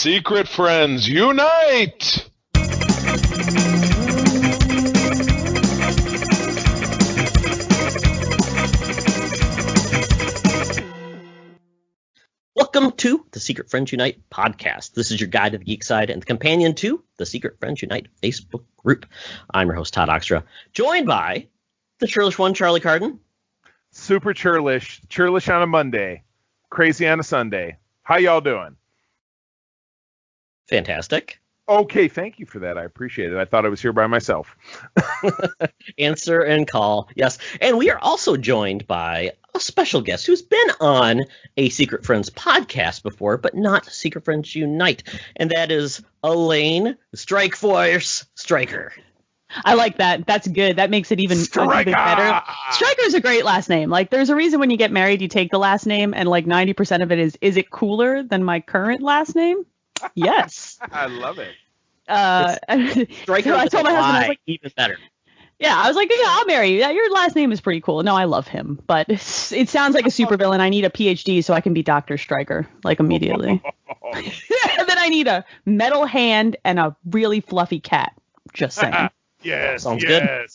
Secret friends, unite! Welcome to the Secret Friends Unite podcast. This is your guide to the geek side and the companion to the Secret Friends Unite Facebook group. I'm your host, Todd Oxtra, joined by the churlish one, Charlie Carden. Super churlish. Churlish on a Monday. Crazy on a Sunday. How y'all doing? Fantastic. Okay, thank you for that. I appreciate it. I thought I was here by myself. Answer and call. Yes. And we are also joined by a special guest who's been on a Secret Friends podcast before, but not Secret Friends Unite. And that is Elaine Stryker. I like that. That's good. That makes it even better. Stryker is a great last name. Like, there's a reason when you get married, you take the last name, and like 90% of it is it cooler than my current last name? Yes. I love it. Stryker, so I told my husband, I was like, even better. Yeah, I was like, yeah, I'll marry you. Yeah, your last name is pretty cool. No, I love him, but it sounds like a supervillain. I need a PhD so I can be Dr. Stryker, like, immediately. And then I need a metal hand and a really fluffy cat. Just saying. Yes, sounds good.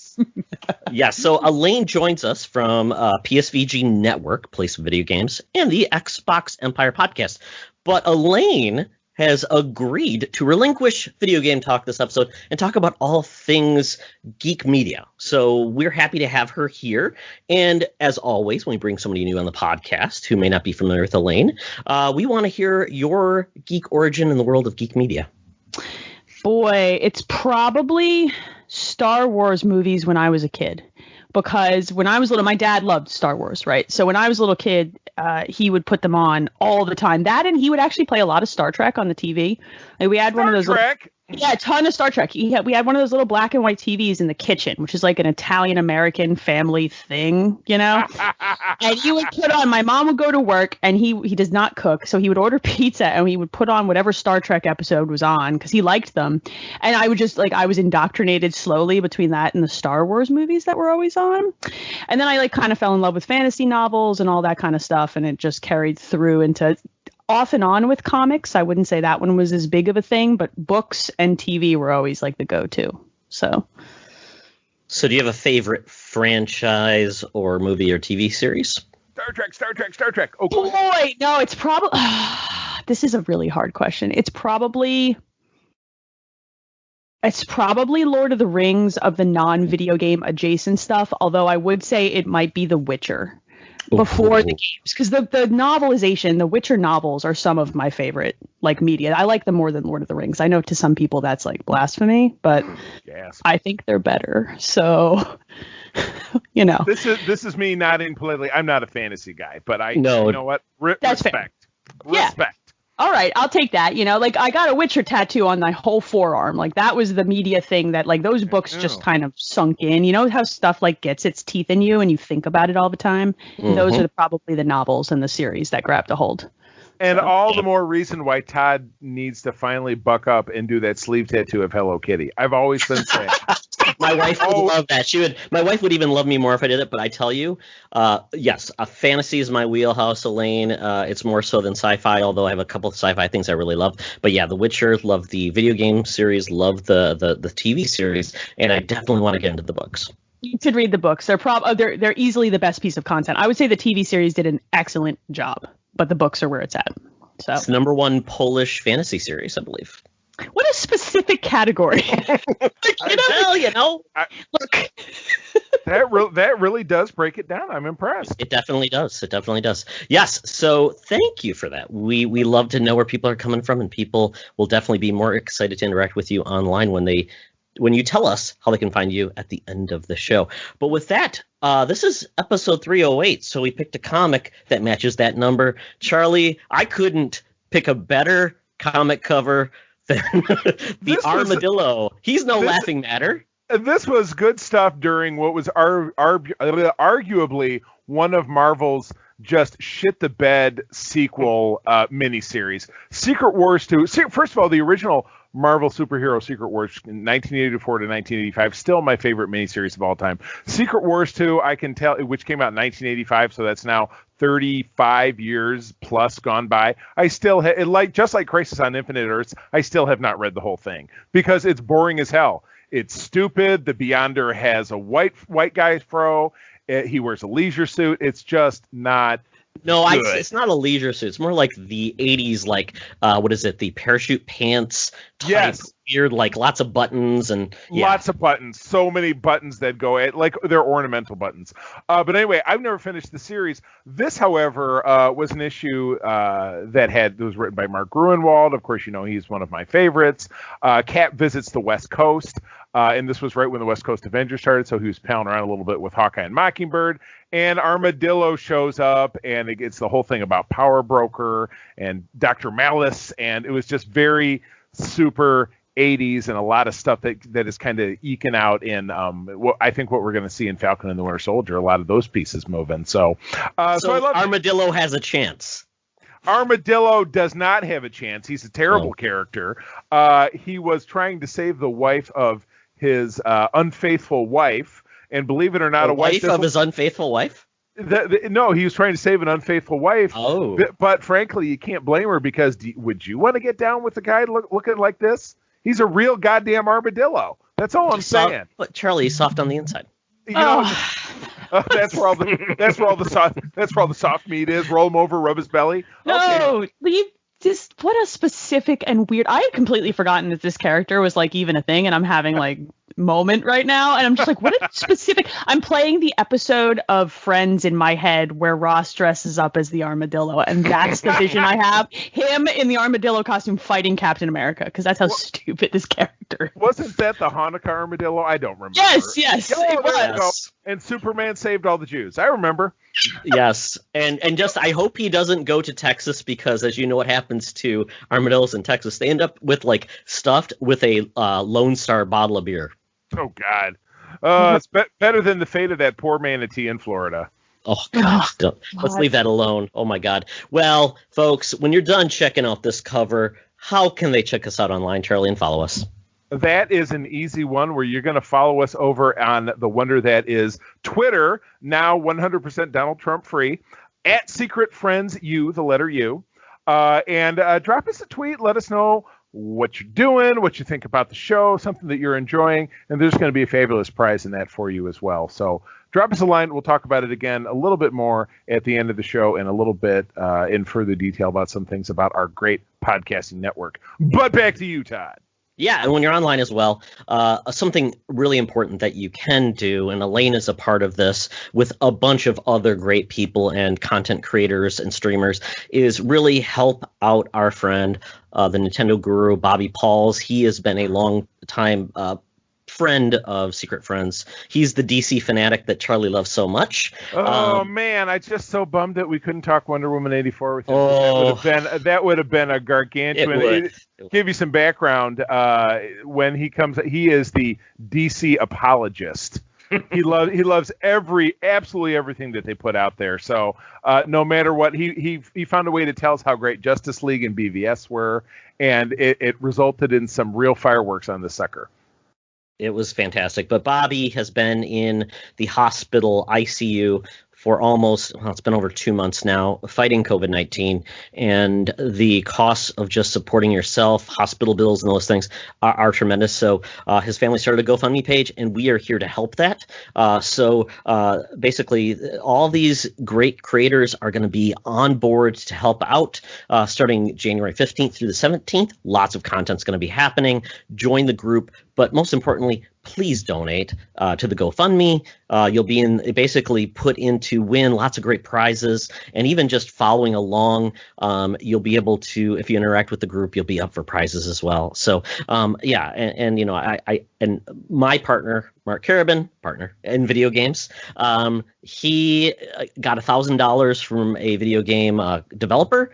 Yes, so Elaine joins us from PSVG Network, Place of Video Games, and the Xbox Empire podcast. But Elaine has agreed to relinquish video game talk this episode and talk about all things Geek Media. So we're happy to have her here. And as always, when we bring somebody new on the podcast who may not be familiar with Elaine, we want to hear your geek origin in the world of Geek Media. Boy, it's probably Star Wars movies when I was a kid. Because when I was little, my dad loved Star Wars, right? So when I was a little kid, he would put them on all the time. That, and he would actually play a lot of Star Trek on the TV. Like, we had one of those. Yeah, a ton of Star Trek. We had one of those little black and white TVs in the kitchen, which is like an Italian-American family thing, you know? And he would put on, my mom would go to work, and he does not cook, so he would order pizza, and he would put on whatever Star Trek episode was on, because he liked them. And I would just, like, I was indoctrinated slowly between that and the Star Wars movies that were always on. And then I, like, kind of fell in love with fantasy novels and all that kind of stuff, and it just carried through into off and on with comics. I wouldn't say that one was as big of a thing, but books and TV were always like the go-to. So do you have a favorite franchise or movie or TV series? Star Trek. Oh, boy, no, it's probably this is a really hard question. It's probably Lord of the Rings of the non-video game adjacent stuff, although I would say it might be The Witcher. Before the games, because the novelization, the Witcher novels are some of my favorite, like, media. I like them more than Lord of the Rings. I know to some people that's like blasphemy, but yes. I think they're better. So, you know, this is me nodding politically. I'm not a fantasy guy, but you know what? That's respect. Fair. Respect. All right, I'll take that. You know, like, I got a Witcher tattoo on my whole forearm. Like, that was the media thing that, like, those books just kind of sunk in. You know how stuff, like, gets its teeth in you and you think about it all the time? Mm-hmm. Those are probably the novels and the series that grabbed a hold. And all the more reason why Todd needs to finally buck up and do that sleeve tattoo of Hello Kitty. I've always been saying. My wife would love that. My wife would even love me more if I did it. But I tell you, yes, fantasy is my wheelhouse, Elaine. It's more so than sci-fi, although I have a couple of sci-fi things I really love. But yeah, The Witcher, love the video game series, love the TV series, and I definitely want to get into the books. You should read the books. They're easily the best piece of content. I would say the TV series did an excellent job, but the books are where it's at. So it's the #1 Polish fantasy series, I believe. What a specific category. Look. That really does break it down. I'm impressed. It definitely does. Yes. So thank you for that. We love to know where people are coming from, and people will definitely be more excited to interact with you online when you tell us how they can find you at the end of the show. But with that, this is episode 308, so we picked a comic that matches that number. Charlie, I couldn't pick a better comic cover than the Armadillo. He's no laughing matter. This was good stuff during what was arguably one of Marvel's just shit-the-bed sequel miniseries. Secret Wars 2. First of all, the original Marvel Superhero Secret Wars in 1984 to 1985, still my favorite miniseries of all time. Secret Wars 2, I can tell, which came out in 1985, so that's now 35 years plus gone by, I still just like Crisis on Infinite Earths, I still have not read the whole thing because it's boring as hell. It's stupid. The Beyonder has a white guy fro. He wears a leisure suit. It's just not. No, it's not a leisure suit. It's more like the 80s, like, what is it? The parachute pants type. Yes. Weird, like lots of buttons and lots of buttons. So many buttons that go like they're ornamental buttons. But anyway, I've never finished the series. This, however, was an issue that was written by Mark Gruenwald. Of course, he's one of my favorites. Cap visits the West Coast. And this was right when the West Coast Avengers started, so he was palling around a little bit with Hawkeye and Mockingbird. And Armadillo shows up, and it's the whole thing about Power Broker and Dr. Malice, and it was just very super 80s and a lot of stuff that is kind of eking out in I think what we're going to see in Falcon and the Winter Soldier. A lot of those pieces moving. So I love Armadillo has a chance. Armadillo does not have a chance. He's a terrible character. He was trying to save the wife of his unfaithful wife, and believe it or not, a wife of his unfaithful wife? No, he was trying to save an unfaithful wife. Oh. But frankly, you can't blame her because would you want to get down with a guy looking like this? He's a real goddamn armadillo. That's all I'm saying. But Charlie, he's soft on the inside. That's where all the soft meat is. Roll him over, rub his belly. No, leave. Just what a specific and weird. I had completely forgotten that this character was like even a thing, and I'm having like moment right now, and I'm just like, what a specific. I'm playing the episode of Friends in my head where Ross dresses up as the armadillo, and that's the vision I have. Him in the armadillo costume fighting Captain America, because that's how stupid this character is. Wasn't that the Hanukkah armadillo? I don't remember. Yes, it was. And Superman saved all the Jews. I remember. Yes, and just I hope he doesn't go to Texas, because as you know what happens to armadillos in Texas, they end up with like stuffed with a Lone Star bottle of beer. Oh God, it's better than the fate of that poor manatee in Florida. Oh God, let's leave that alone. Oh my God. Well, folks, when you're done checking out this cover, how can they check us out online, Charlie, and follow us? That is an easy one where you're going to follow us over on the wonder that is Twitter, now 100% Donald Trump free, at Secret Friends U, the letter U. And drop us a tweet. Let us know what you're doing, what you think about the show, something that you're enjoying. And there's going to be a fabulous prize in that for you as well. So drop us a line. We'll talk about it again a little bit more at the end of the show and a little bit in further detail about some things about our great podcasting network. But back to you, Todd. Yeah, and when you're online as well, something really important that you can do, and Elaine is a part of this with a bunch of other great people and content creators and streamers, is really help out our friend, the Nintendo guru, Bobby Pauls. He has been a long time friend of Secret Friends. He's the DC fanatic that Charlie loves so much. Oh man, I'm just so bummed that we couldn't talk Wonder Woman 84 with him. Oh, that would have been a gargantuan. Give you some background. When he comes, he is the DC apologist. He loves absolutely everything that they put out there. So no matter what, he found a way to tell us how great Justice League and BVS were, and it resulted in some real fireworks on the sucker. It was fantastic. But Bobby has been in the hospital ICU for it's been over 2 months now, fighting COVID-19. And the costs of just supporting yourself, hospital bills, and those things are tremendous. So his family started a GoFundMe page, and we are here to help that. So basically, all these great creators are going to be on board to help out starting January 15th through the 17th. Lots of content's going to be happening. Join the group. But most importantly, please donate to the GoFundMe. You'll be basically put in to win lots of great prizes, and even just following along, you'll be able to, if you interact with the group, you'll be up for prizes as well. So and you know, I my partner, Mark Carabin, partner in video games, he got $1,000 from a video game developer.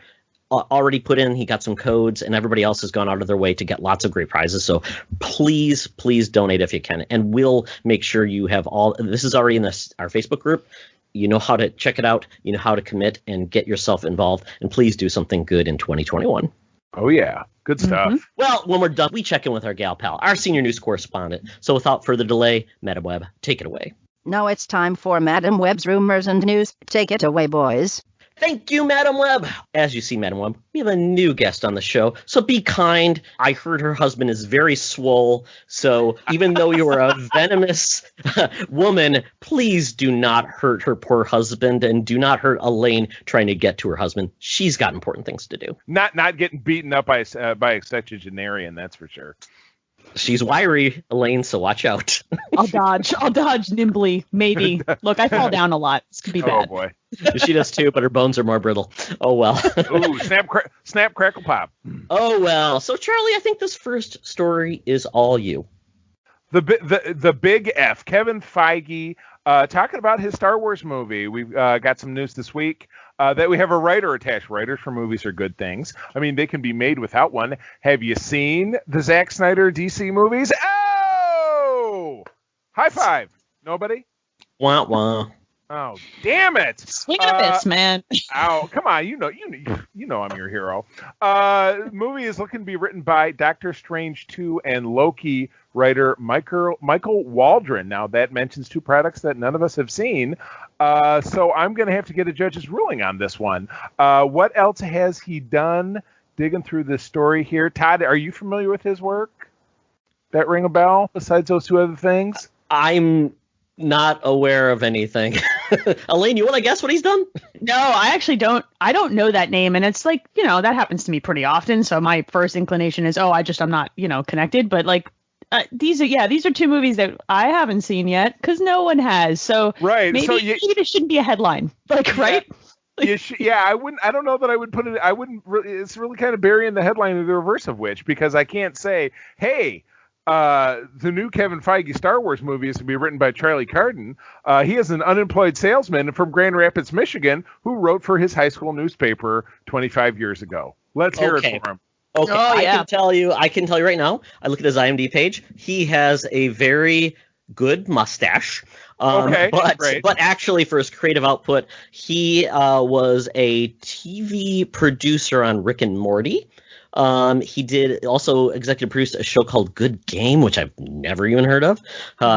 Already put in, he got some codes, and everybody else has gone out of their way to get lots of great prizes. So please donate if you can, and we'll make sure you have all. This is already in our Facebook group. You know how to check it out. You know how to commit and get yourself involved. And please do something good in 2021. Oh yeah, good stuff. Mm-hmm. Well, when we're done, we check in with our gal pal, our senior news correspondent. So without further delay, Madam Webb, take it away. Now it's time for Madam Webb's rumors and news. Take it away, boys. Thank you, Madam Web. As you see, Madam Web, we have a new guest on the show, so be kind. I heard her husband is very swole, so even though you are a venomous woman, please do not hurt her poor husband, and do not hurt Elaine trying to get to her husband. She's got important things to do. Not getting beaten up by a sexagenarian, that's for sure. She's wiry, Elaine, so watch out. I'll dodge nimbly, maybe. Look, I fall down a lot. This could be bad. Oh boy. She does too, but her bones are more brittle. Oh well. Ooh, snap, crackle, pop. Oh well. So Charlie, I think this first story is all you. The big F, Kevin Feige, talking about his Star Wars movie. We've got some news this week that we have a writer attached. Writers for movies are good things. I mean, they can be made without one. Have you seen the Zack Snyder DC movies? Oh! High five. Nobody? Wah wah. Oh, damn it! Swing and a miss, man. Oh, come on! You know I'm your hero. Movie is looking to be written by Doctor Strange 2 and Loki writer Michael Waldron. Now that mentions two products that none of us have seen, so I'm going to have to get a judge's ruling on this one. What else has he done? Digging through this story here, Todd, are you familiar with his work? That ring a bell? Besides those two other things, I'm not aware of anything. Elaine, you want to guess what he's done? No, I actually don't. I don't know that name, and it's like, that happens to me pretty often. So my first inclination is, I'm not, connected. But like, these are two movies that I haven't seen yet because no one has. So right, maybe this shouldn't be a headline, like, right? I wouldn't. I don't know that I would put it. I wouldn't. It's really kind of burying the headline of the reverse of which, because I can't say, hey, the new Kevin Feige Star Wars movie is to be written by Charlie Carden. He is an unemployed salesman from Grand Rapids, Michigan, who wrote for his high school newspaper 25 years ago. Let's hear it for him. Okay, I can tell you right now. I look at his IMDb page. He has a very good mustache. But actually, for his creative output, he was a TV producer on Rick and Morty. He did also executive produce a show called Good Game, which I've never even heard of.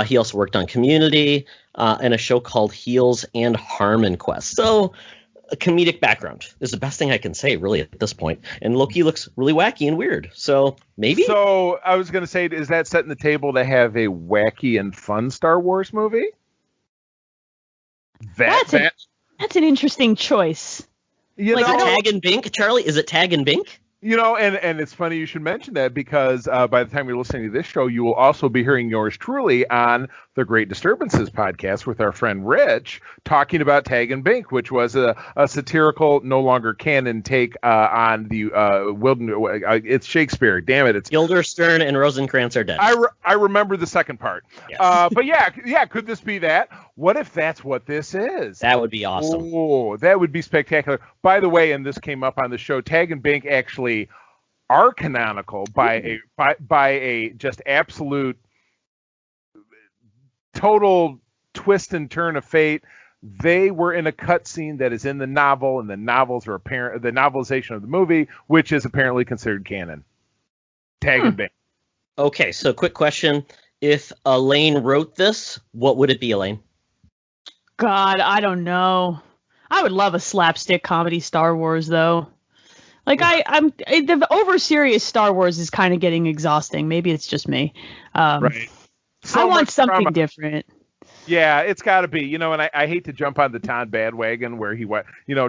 He also worked on Community and a show called Heels and Harmon Quest. So a comedic background is the best thing I can say, really, at this point. And Loki looks really wacky and weird. So maybe. So I was going to say, is that setting the table to have a wacky and fun Star Wars movie? That's an interesting choice. Tag and Bink, Charlie? Is it Tag and Bink? And it's funny you should mention that, because by the time you're listening to this show, you will also be hearing yours truly on the Great Disturbances podcast with our friend Rich, talking about Tag and Bink, which was a satirical, no longer canon take on the it's Shakespeare. Damn it, it's Guildenstern and Rosencrantz are dead. I remember the second part. Yes. But yeah, could this be that? What if that's what this is? That would be awesome. Oh, that would be spectacular. By the way, and this came up on the show, Tag and Bink actually are canonical by a just absolute total twist and turn of fate. They were in a cutscene that is in the novel, and the novels are the novelization of the movie, which is apparently considered canon. Tag and Bink. Okay, so quick question. If Elaine wrote this, what would it be, Elaine? God, I don't know. I would love a slapstick comedy Star Wars, though. Like, the over serious Star Wars is kind of getting exhausting. Maybe it's just me. Right. I want something different. Yeah, it's got to be. And I hate to jump on the Todd bandwagon where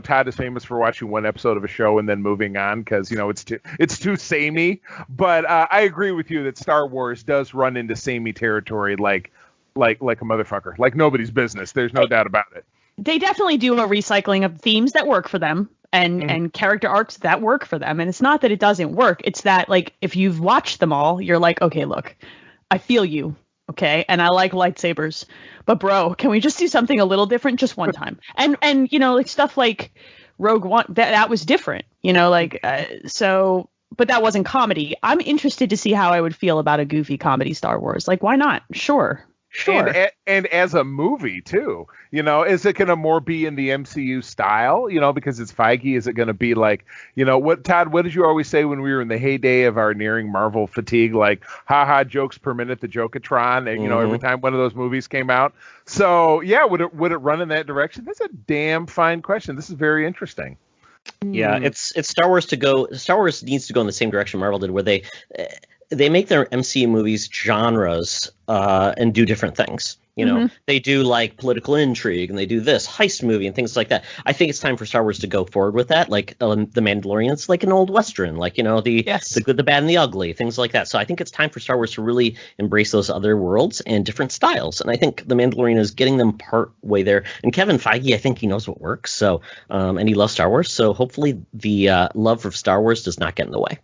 Todd is famous for watching one episode of a show and then moving on because, it's too samey. But I agree with you that Star Wars does run into samey territory like a motherfucker, like nobody's business. There's no doubt about it. They definitely do a recycling of themes that work for them and character arcs that work for them. And it's not that it doesn't work. It's that, like, if you've watched them all, you're like, okay, look, I feel you. Okay. And I like lightsabers, but bro, can we just do something a little different just one time? And like stuff like Rogue One, that was different, but that wasn't comedy. I'm interested to see how I would feel about a goofy comedy Star Wars. Like, why not? Sure. Sure. And as a movie too, is it going to more be in the MCU style, because it's Feige? Is it going to be like, what, Todd, what did you always say when we were in the heyday of our nearing Marvel fatigue, like haha jokes per minute, the Jokatron, and, every time one of those movies came out. So yeah, would it run in that direction? That's a damn fine question. This is very interesting. Yeah, it's Star Wars to go. Star Wars needs to go in the same direction Marvel did, where they make their MCU movies genres and do different things. They do like political intrigue, and they do this heist movie and things like that. I think it's time for Star Wars to go forward with that. Like The Mandalorian, it's like an old Western, like the good, the bad, and the ugly, things like that. So I think it's time for Star Wars to really embrace those other worlds and different styles. And I think The Mandalorian is getting them part way there. And Kevin Feige, I think he knows what works. So and he loves Star Wars. So hopefully the love for Star Wars does not get in the way.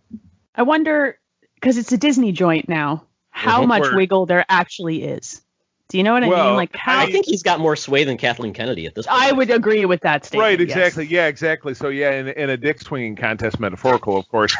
I wonder, because it's a Disney joint now, how much wiggle there actually is. Do you know what I mean? Like, how? I think he's got more sway than Kathleen Kennedy at this point. I would agree with that statement. Right, exactly. Yes. Yeah, exactly. So yeah, in a dick swinging contest, metaphorical, of course.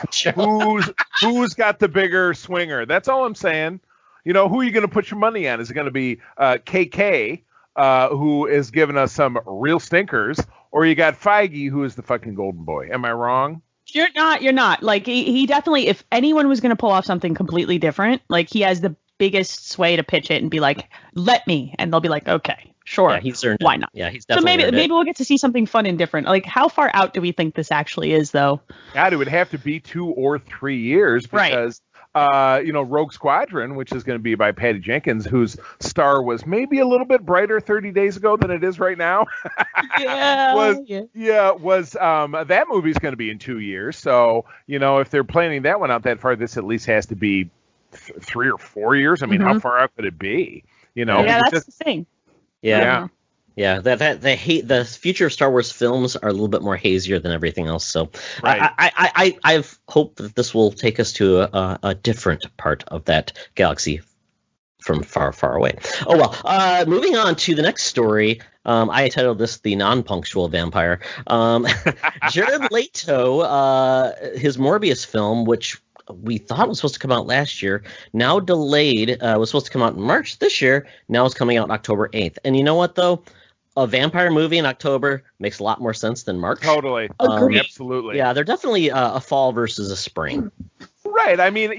who's got the bigger swinger? That's all I'm saying. Who are you going to put your money on? Is it going to be KK, who is giving us some real stinkers, or you got Feige, who is the fucking golden boy? Am I wrong? You're not. Like, he definitely, if anyone was going to pull off something completely different, like, he has the biggest sway to pitch it and be like, let me, and they'll be like, okay, sure, yeah, he's earned why it. not? Yeah, he's definitely so maybe we'll get to see something fun and different. Like, how far out do we think this actually is, though? God, it would have to be 2 or 3 years, because Rogue Squadron, which is going to be by Patty Jenkins, whose star was maybe a little bit brighter 30 days ago than it is right now. That movie's going to be in 2 years. So, if they're planning that one out that far, this at least has to be 3 or 4 years. I mean, how far out could it be? Yeah, that's the thing. Yeah. The future of Star Wars films are a little bit more hazier than everything else. So right. I've hoped that this will take us to a different part of that galaxy from far, far away. Oh, well, moving on to the next story. I titled this The Non-Punctual Vampire. Jared Leto, his Morbius film, which we thought was supposed to come out last year, now delayed, was supposed to come out in March this year, now it's coming out October 8th. And you know what, though? A vampire movie in October makes a lot more sense than March. Totally. Absolutely. Yeah, they're definitely a fall versus a spring. Right. I mean,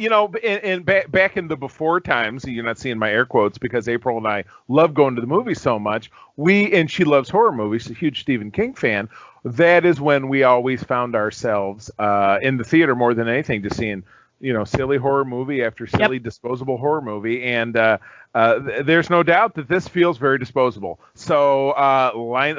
back in the before times, you're not seeing my air quotes because April and I love going to the movies so much. And she loves horror movies, a huge Stephen King fan. That is when we always found ourselves in the theater more than anything, just seeing, silly horror movie after silly disposable horror movie. And there's no doubt that this feels very disposable. So line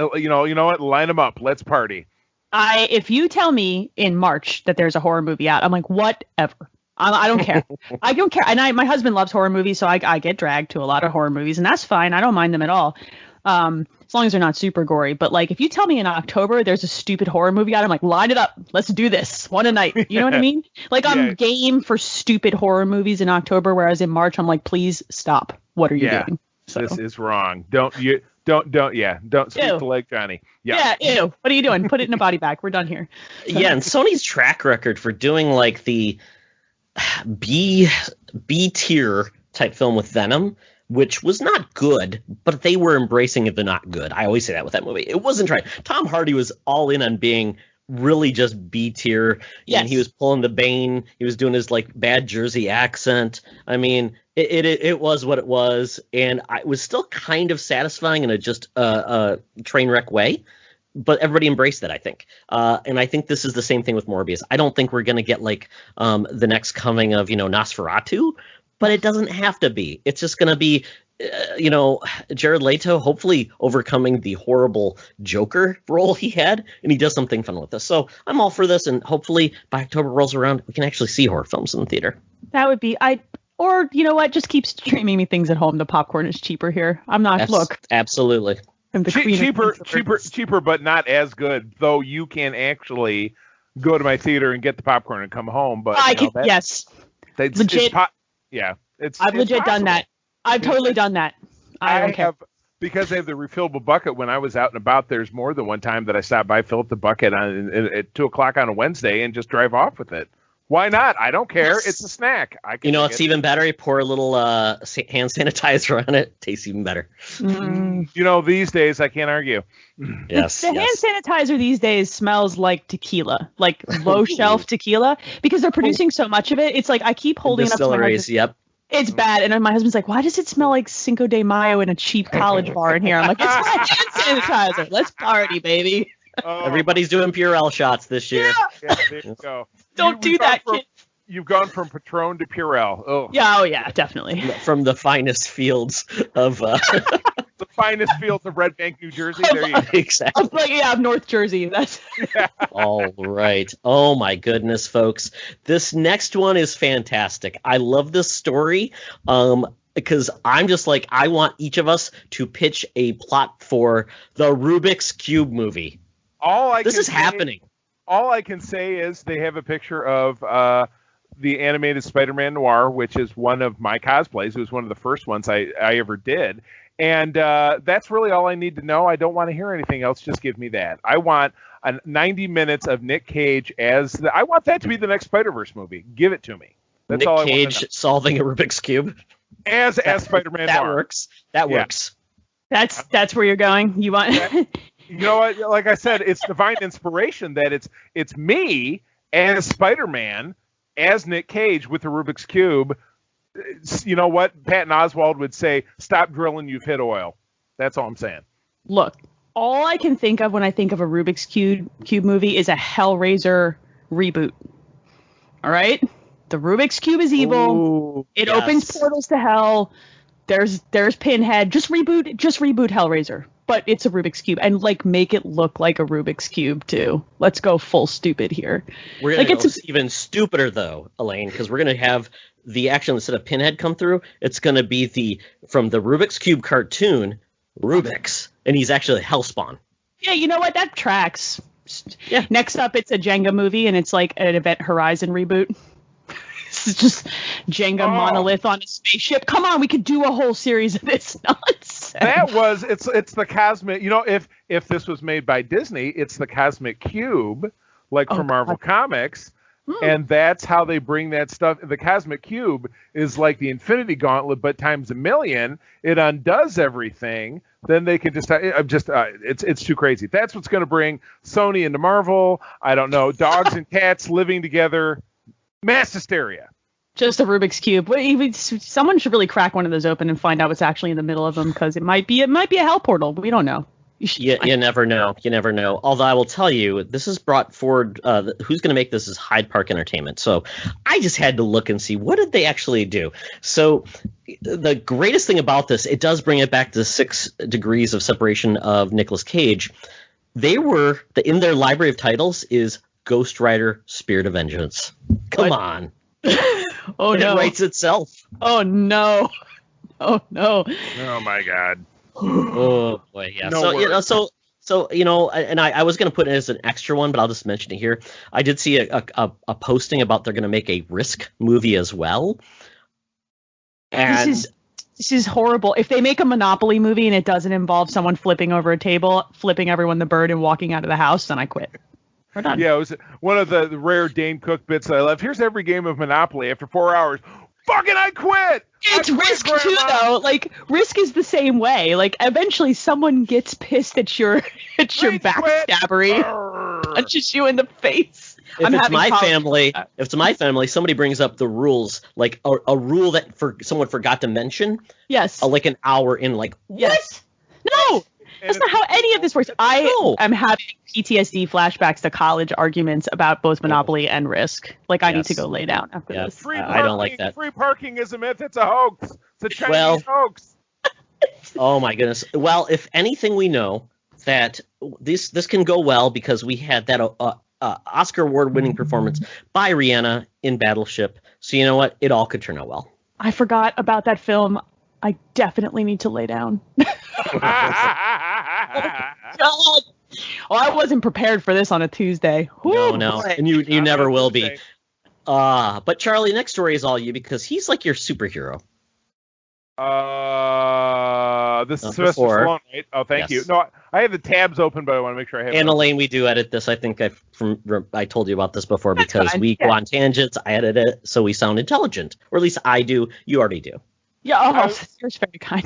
them up. Let's party. If you tell me in March that there's a horror movie out, I'm like, whatever. I don't care. I don't care. And my husband loves horror movies, so I get dragged to a lot of horror movies, and that's fine. I don't mind them at all. As long as they're not super gory. But like, if you tell me in October there's a stupid horror movie out, I'm like, line it up. Let's do this one a night. You know what I mean? Like, I'm game for stupid horror movies in October, whereas in March I'm like, please stop. What are you doing? So. This is wrong. Don't sweep the leg, Johnny. Yeah, ew. What are you doing? Put it in a body bag. We're done here. So. Yeah, and Sony's track record for doing like the B tier type film with Venom, which was not good, but they were embracing the not good. I always say that with that movie. It wasn't right. Tom Hardy was all in on being really just B tier. Yes. And he was pulling the Bane. He was doing his like bad Jersey accent. I mean, it was what it was, and it was still kind of satisfying in a train wreck way. But everybody embraced it, I think. And I think this is the same thing with Morbius. I don't think we're going to get like the next coming of, Nosferatu, but it doesn't have to be. It's just going to be, Jared Leto hopefully overcoming the horrible Joker role he had, and he does something fun with this. So I'm all for this, and hopefully by October rolls around, we can actually see horror films in the theater. That would be, or you know what, just keep streaming me things at home. The popcorn is cheaper here. I'm not, Absolutely. Cheaper, but not as good, though you can actually go to my theater and get the popcorn and come home. But yes. Legit. I've legit done that. I've totally done that. I don't care. Because I have the refillable bucket. When I was out and about, there's more than one time that I stopped by, fill up the bucket at 2:00 on a Wednesday, and just drive off with it. Why not? I don't care. It's a snack. I can. It's even better. You pour a little hand sanitizer on it. Tastes even better. These days I can't argue. Yes. The hand sanitizer these days smells like tequila, like low shelf tequila, because they're producing so much of it. It's like I keep holding it up to my husband. Yep. It's bad, and my husband's like, "Why does it smell like Cinco de Mayo in a cheap college bar in here?" I'm like, "It's my hand sanitizer. Let's party, baby." Everybody's doing Purell shots this year. Yeah, there you go. Don't do that, kid. You've gone from Patron to Purell. Oh. Yeah, oh yeah, definitely. From the finest fields of the finest fields of Red Bank, New Jersey. There you go. Exactly. Of North Jersey. That's all right. Oh my goodness, folks. This next one is fantastic. I love this story. Because I'm just like, I want each of us to pitch a plot for the Rubik's Cube movie. This is happening. All I can say is they have a picture of the animated Spider-Man Noir, which is one of my cosplays. It was one of the first ones I ever did. And that's really all I need to know. I don't want to hear anything else. Just give me that. I want 90 minutes of Nick Cage I want that to be the next Spider-Verse movie. Give it to me. That's all I want to know. Nick Cage solving a Rubik's Cube. As Spider-Man That Noir. works. That works. That's where you're going. You want You know what? Like I said, it's divine inspiration that it's me as Spider-Man, as Nick Cage with the Rubik's Cube. You know what? Patton Oswalt would say, "Stop drilling, you've hit oil." That's all I'm saying. Look, all I can think of when I think of a Rubik's Cube movie is a Hellraiser reboot. All right? The Rubik's Cube is evil. Ooh, it opens portals to hell. There's Pinhead. Just reboot Hellraiser. But it's a Rubik's Cube, and make it look like a Rubik's Cube too. Let's go full stupid here. We're gonna go even stupider though, Elaine, because we're gonna have the action instead of Pinhead come through. It's gonna be from the Rubik's Cube cartoon, Rubik's, and he's actually Hellspawn. Yeah, you know what? That tracks. Yeah. Next up, it's a Jenga movie, and it's like an Event Horizon reboot. It's just Jenga monolith on a spaceship. Come on, we could do a whole series of this nonsense. It's the cosmic. If this was made by Disney, it's the Cosmic Cube, from Marvel Comics, and that's how they bring that stuff. The Cosmic Cube is like the Infinity Gauntlet, but times a million. It undoes everything. Then they can it's too crazy. That's what's going to bring Sony into Marvel. I don't know, dogs and cats living together. Mass hysteria. Just a Rubik's Cube. Someone should really crack one of those open and find out what's actually in the middle of them, because it might be a hell portal. We don't know. You never know. You never know. Although I will tell you, this is brought forward. Who's going to make this is Hyde Park Entertainment. So I just had to look and see what did they actually do. So the greatest thing about this, it does bring it back to the 6 degrees of separation of Nicolas Cage. They were in their library of titles is Ghost Rider: Spirit of Vengeance. Come on. Oh no. It writes itself. Oh no. Oh no. Oh my God. Oh boy, yeah. No So and I was going to put it as an extra one, but I'll just mention it here. I did see a posting about they're going to make a Risk movie as well. And this is horrible. If they make a Monopoly movie and it doesn't involve someone flipping over a table, flipping everyone the bird, and walking out of the house, then I quit. We're done. Yeah, it was one of the rare Dane Cook bits that I love. Here's every game of Monopoly after 4 hours. Fucking I quit! It's Risk too, though. Risk is the same way. Eventually someone gets pissed at your backstabbery, punches you in the face. If it's my family, somebody brings up the rules, a rule that someone forgot to mention. Yes. An hour in, yes. No! That's not how any of this works. I am having PTSD flashbacks to college arguments about both Monopoly and Risk. I need to go lay down after this. I don't like that. Free parking is a myth. It's a hoax. It's a Chinese hoax. Oh my goodness. Well, if anything, we know that this can go well because we had that Oscar award-winning performance by Rihanna in Battleship. So you know what? It all could turn out well. I forgot about that film. I definitely need to lay down. God. Oh, I wasn't prepared for this on a Tuesday. No. And you never will be. But Charlie, next story is all you because he's like your superhero. This is Sylvester Stallone, right? Oh, thank you. No, I have the tabs open, but I want to make sure I have. And Elaine, we do edit this. I think I told you about this before because we go on tangents. I edit it so we sound intelligent, or at least I do. You already do. Yeah, you're very kind.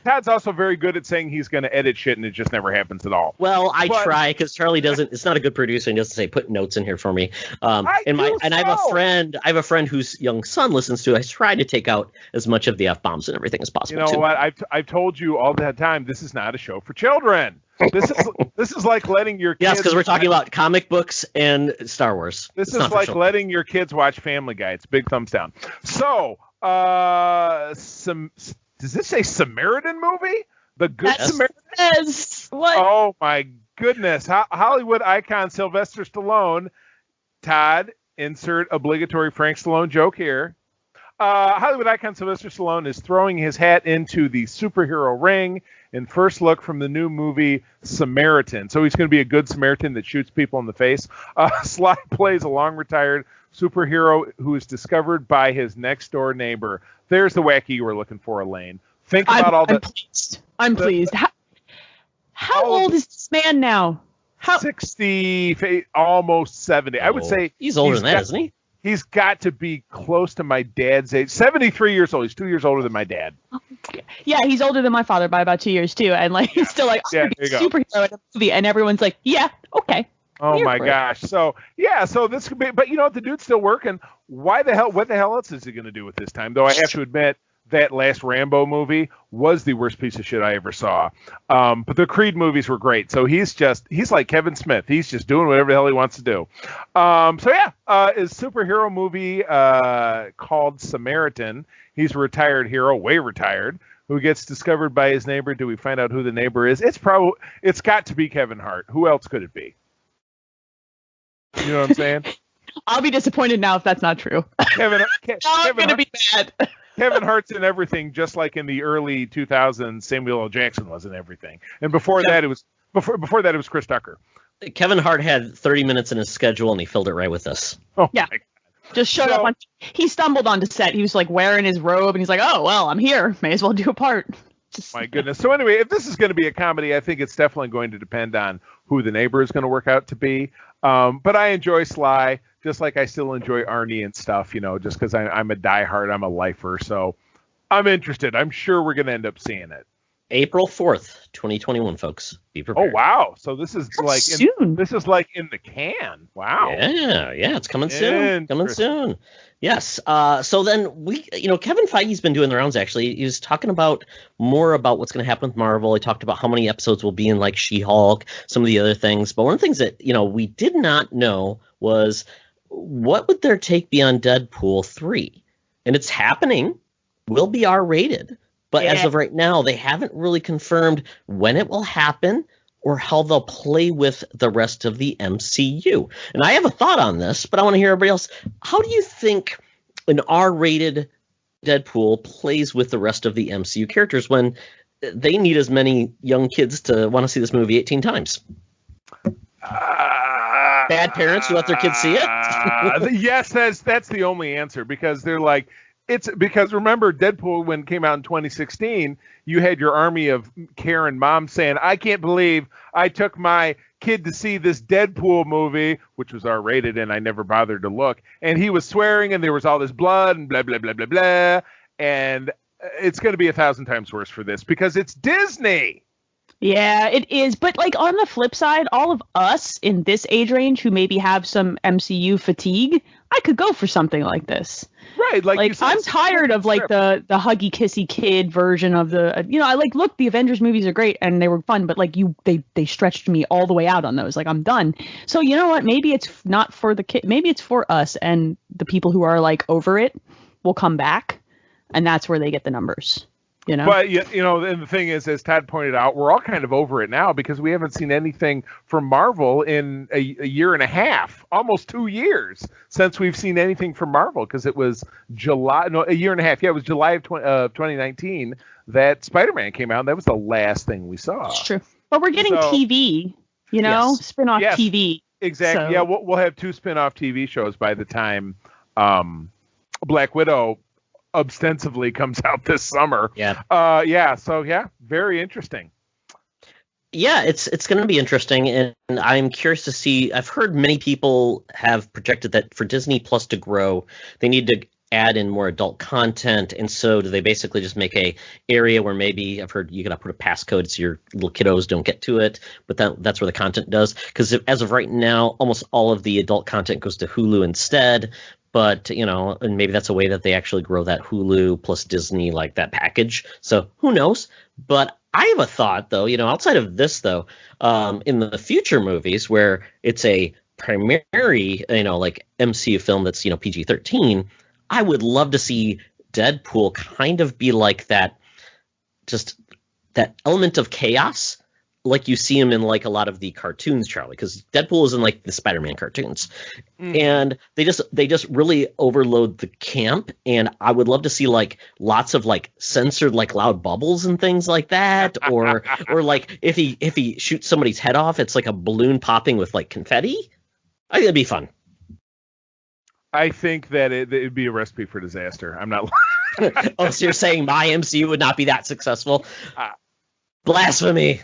Todd's also very good at saying he's going to edit shit, and it just never happens at all. Well, I try because Charlie doesn't. It's not a good producer, and he doesn't say put notes in here for me. I have a friend whose young son listens to it. I try to take out as much of the F-bombs and everything as possible. You know too. what? I've told you all that time. This is not a show for children. This is like letting your kids. Yes, because we're talking about comic books and Star Wars. This is like letting your kids watch Family Guy. It's big thumbs down. So. Does this say Samaritan movie? The Good Samaritan? Yes. What? Oh my goodness. Hollywood icon Sylvester Stallone. Todd, insert obligatory Frank Stallone joke here. Hollywood icon Sylvester Stallone is throwing his hat into the superhero ring in first look from the new movie Samaritan. So he's going to be a good Samaritan that shoots people in the face. Sly plays a long-retired superhero who is discovered by his next-door neighbor. There's the wacky you were looking for, Elaine. Think about all that. I'm pleased. How old is this man now? 60, almost 70. I would say he's older than that, isn't he? He's got to be close to my dad's age. 73 years old. He's 2 years older than my dad. Yeah, he's older than my father by about 2 years, too. And like he's still like, superhero in a movie. And everyone's like, yeah, okay. Oh, my gosh. So, yeah, so this could be. But you know what? The dude's still working. What the hell else is he going to do with this time? Though I have to admit, that last Rambo movie was the worst piece of shit I ever saw. But the Creed movies were great. So he's like Kevin Smith. He's just doing whatever the hell he wants to do. His superhero movie called Samaritan. He's a retired hero, way retired, who gets discovered by his neighbor. Do we find out who the neighbor is? It's got to be Kevin Hart. Who else could it be? You know what I'm saying? I'll be disappointed now if that's not true. Kevin going to be bad. Kevin Hart's in everything, just like in the early 2000s, Samuel L. Jackson was in everything. And before that, it was Chris Tucker. Kevin Hart had 30 minutes in his schedule, and he filled it right with this. Oh, yeah. Just showed up on. He stumbled onto set. He was like wearing his robe, and he's like, "Oh well, I'm here. May as well do a part." My goodness. So anyway, if this is going to be a comedy, I think it's definitely going to depend on who the neighbor is going to work out to be. But I enjoy Sly, just like I still enjoy Arnie and stuff, you know, just because I'm a diehard, I'm a lifer. So I'm interested. I'm sure we're going to end up seeing it. April 4th, 2021, folks. Be prepared. Oh, wow. So this is soon. This is like in the can. Wow. Yeah, it's coming soon. Coming soon. Yes. So then Kevin Feige's been doing the rounds, actually. He was talking about more about what's going to happen with Marvel. He talked about how many episodes will be in like She-Hulk, some of the other things. But one of the things that, we did not know was what would their take be on Deadpool 3? And it's happening. Will be R-rated. But as of right now, they haven't really confirmed when it will happen or how they'll play with the rest of the MCU. And I have a thought on this, but I want to hear everybody else. How do you think an R-rated Deadpool plays with the rest of the MCU characters when they need as many young kids to want to see this movie 18 times? Bad parents who let their kids see it? Yes, that's the only answer, because they're like, it's because remember Deadpool when it came out in 2016, you had your army of Karen moms saying, I can't believe I took my kid to see this Deadpool movie, which was R-rated and I never bothered to look. And he was swearing and there was all this blood and blah, blah, blah, blah, blah. And it's going to be 1,000 times worse for this because it's Disney. Yeah, it is. But like on the flip side, all of us in this age range who maybe have some MCU fatigue, I could go for something like this. Right, like I'm tired of like the huggy kissy kid version of the I look, the Avengers movies are great and they were fun, but like they stretched me all the way out on those. Like I'm done. So you know what? Maybe it's not for the kid. Maybe it's for us, and the people who are like over it will come back, and that's where they get the numbers. But and the thing is, as Todd pointed out, we're all kind of over it now because we haven't seen anything from Marvel in a year and a half, almost 2 years since we've seen anything from Marvel, because it was a year and a half. Yeah, it was July of 2019 that Spider-Man came out, and that was the last thing we saw. It's true. But we're getting TV, spin-off TV. Exactly. So. Yeah, we'll have 2 spin-off TV shows by the time Black Widow ostensibly comes out this summer. Yeah. So very interesting. Yeah, it's going to be interesting, and I'm curious to see. I've heard many people have projected that for Disney Plus to grow, they need to add in more adult content, and so do they basically just make a area where maybe I've heard you got to put a passcode so your little kiddos don't get to it, but that's where the content does. Because as of right now, almost all of the adult content goes to Hulu instead. But and maybe that's a way that they actually grow that Hulu plus Disney like that package. So who knows? But I have a thought, though, outside of this, though, in the future movies where it's a primary, like MCU film that's, PG-13, I would love to see Deadpool kind of be like that, just that element of chaos, like you see him in like a lot of the cartoons, Charlie, because Deadpool is in like the Spider-Man cartoons, and they just really overload the camp, and I would love to see like lots of like censored like loud bubbles and things like that, or like if he shoots somebody's head off, it's like a balloon popping with like confetti. I think it'd be fun. I think that it'd be a recipe for disaster. I'm not. Oh, so you're saying my MCU would not be that successful? Blasphemy.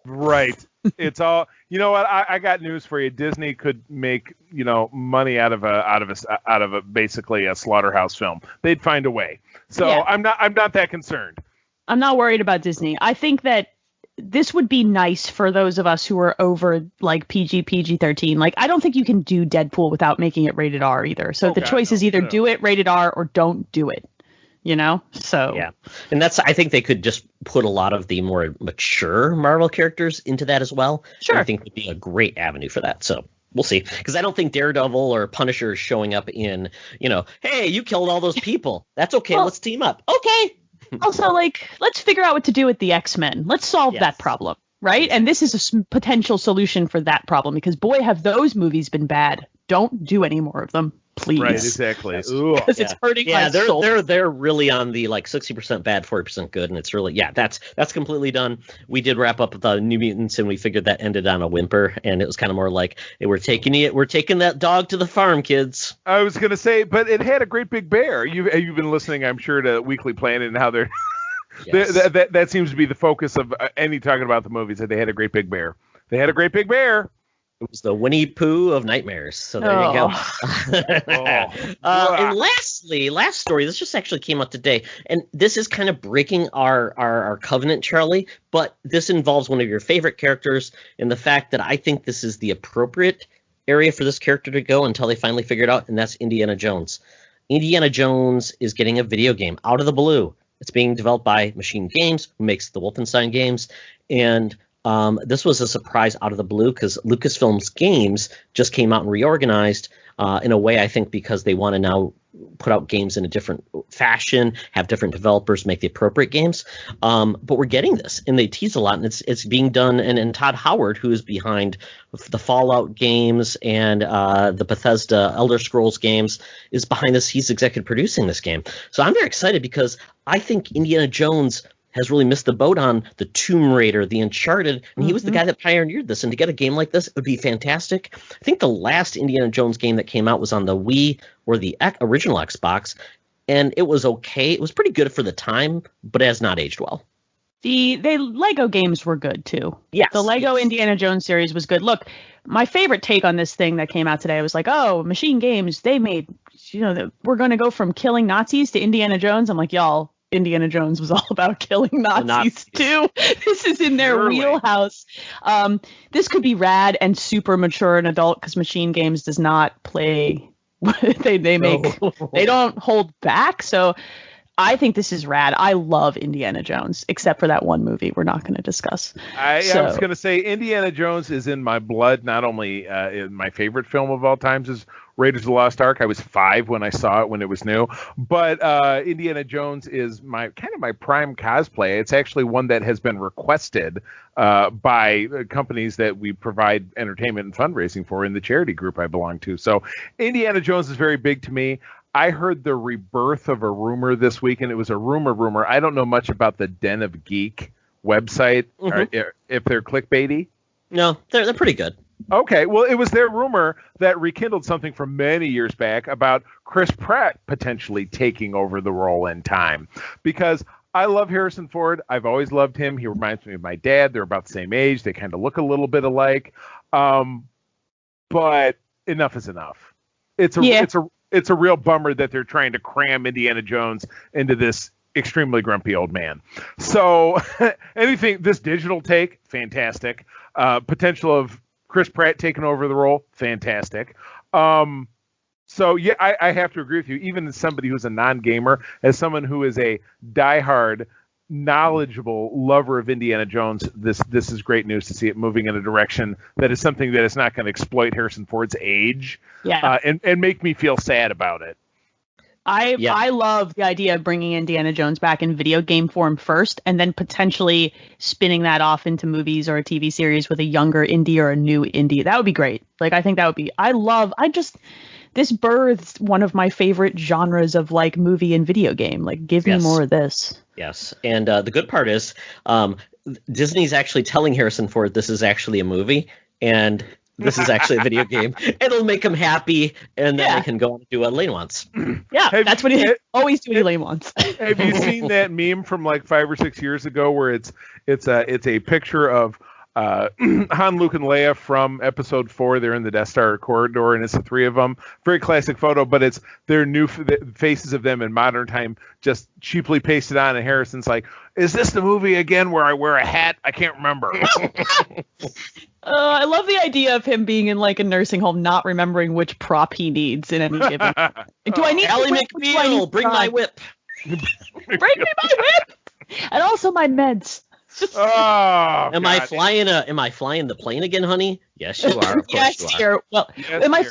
Right. It's all. You know what? I got news for you. Disney could make money out of a basically a slaughterhouse film. They'd find a way. So yeah. I'm not that concerned. I'm not worried about Disney. I think that this would be nice for those of us who are over like PG-13. Like, I don't think you can do Deadpool without making it rated R either. So the choice is either do it rated R or don't do it. So yeah, and I think they could just put a lot of the more mature Marvel characters into that as well. Sure, I think would be a great avenue for that. So we'll see, because I don't think Daredevil or Punisher is showing up in hey, you killed all those people. That's okay. Well, let's team up. Okay. Also, like, let's figure out what to do with the X-Men. Let's solve that problem, right? And this is a potential solution for that problem, because boy, have those movies been bad. Don't do any more of them, please. Right, exactly. Because it's hurting my soul. They're really on the like 60% bad, 40% good, and it's really that's completely done. We did wrap up the New Mutants, and we figured that ended on a whimper, and it was kind of more like, hey, we're taking that dog to the farm, kids. I was gonna say, but it had a great big bear. You've been listening, I'm sure, to Weekly Planet and how they're. Yes. That seems to be the focus of any talking about the movies, that they had a great big bear. They had a great big bear. It was the Winnie Pooh of nightmares. So there you go. And lastly, last story. This just actually came out today, and this is kind of breaking our covenant, Charlie. But this involves one of your favorite characters, and the fact that I think this is the appropriate area for this character to go until they finally figure it out, and that's Indiana Jones. Indiana Jones is getting a video game out of the blue. It's being developed by Machine Games, who makes the Wolfenstein games, and this was a surprise out of the blue because Lucasfilm's games just came out and reorganized in a way, I think, because they want to now put out games in a different fashion, have different developers make the appropriate games. But we're getting this, and they tease a lot, and it's being done. And Todd Howard, who is behind the Fallout games and the Bethesda Elder Scrolls games, is behind this. He's executive producing this game. So I'm very excited because I think Indiana Jones has really missed the boat on the Tomb Raider, the Uncharted, and he was the guy that pioneered this. And to get a game like this, it would be fantastic. I think the last Indiana Jones game that came out was on the Wii or the original Xbox, and it was okay. It was pretty good for the time, but it has not aged well. The Lego games were good, too. Yes. The Lego Indiana Jones series was good. Look, my favorite take on this thing that came out today was like, oh, Machine Games, they made, we're going to go from killing Nazis to Indiana Jones. I'm like, y'all, Indiana Jones was all about killing Nazis too. This is in their wheelhouse. This could be rad and super mature and adult because Machine Games does not play. they don't hold back. So I think this is rad. I love Indiana Jones, except for that one movie we're not going to discuss. I was going to say Indiana Jones is in my blood. Not only in my favorite film of all times is Raiders of the Lost Ark. I was 5 when I saw it when it was new, but Indiana Jones is my prime cosplay. It's actually one that has been requested by companies that we provide entertainment and fundraising for in the charity group I belong to. So Indiana Jones is very big to me. I heard the rebirth of a rumor this week, and it was a rumor. I don't know much about the Den of Geek website, if they're clickbaity. No, they're pretty good. Okay, well, it was their rumor that rekindled something from many years back about Chris Pratt potentially taking over the role in time. Because I love Harrison Ford. I've always loved him. He reminds me of my dad. They're about the same age. They kind of look a little bit alike. But enough is enough. It's a real bummer that they're trying to cram Indiana Jones into this extremely grumpy old man. So this digital take, fantastic. Potential of Chris Pratt taking over the role, fantastic. So yeah, I have to agree with you. Even as somebody who's a non-gamer, as someone who is a diehard, knowledgeable lover of Indiana Jones, this is great news to see it moving in a direction that is something that is not going to exploit Harrison Ford's age, and make me feel sad about it. I love the idea of bringing Indiana Jones back in video game form first, and then potentially spinning that off into movies or a TV series with a younger Indy or a new Indy. That would be great. Like, I think that would be. This birthed one of my favorite genres of like movie and video game. Like, give me more of this. Yes. And the good part is Disney's actually telling Harrison Ford this is actually a movie and this is actually a video game. It'll make him happy, and then they can go on and do what Elaine wants. Yeah, that's what he always do. Elaine wants. Have you seen that meme from like 5 or 6 years ago where it's a picture of Han, Luke, and Leia from Episode 4? They're in the Death Star corridor, and it's the three of them. Very classic photo, but it's their new faces of them in modern time, just cheaply pasted on. And Harrison's like, "Is this the movie again where I wear a hat? I can't remember." I love the idea of him being in like a nursing home, not remembering which prop he needs in any given. Do I need Ally McBeal? Bring my whip. Bring me my whip, and also my meds. Am I flying the plane again, honey? Yes, you are. Of course you are. Well, am I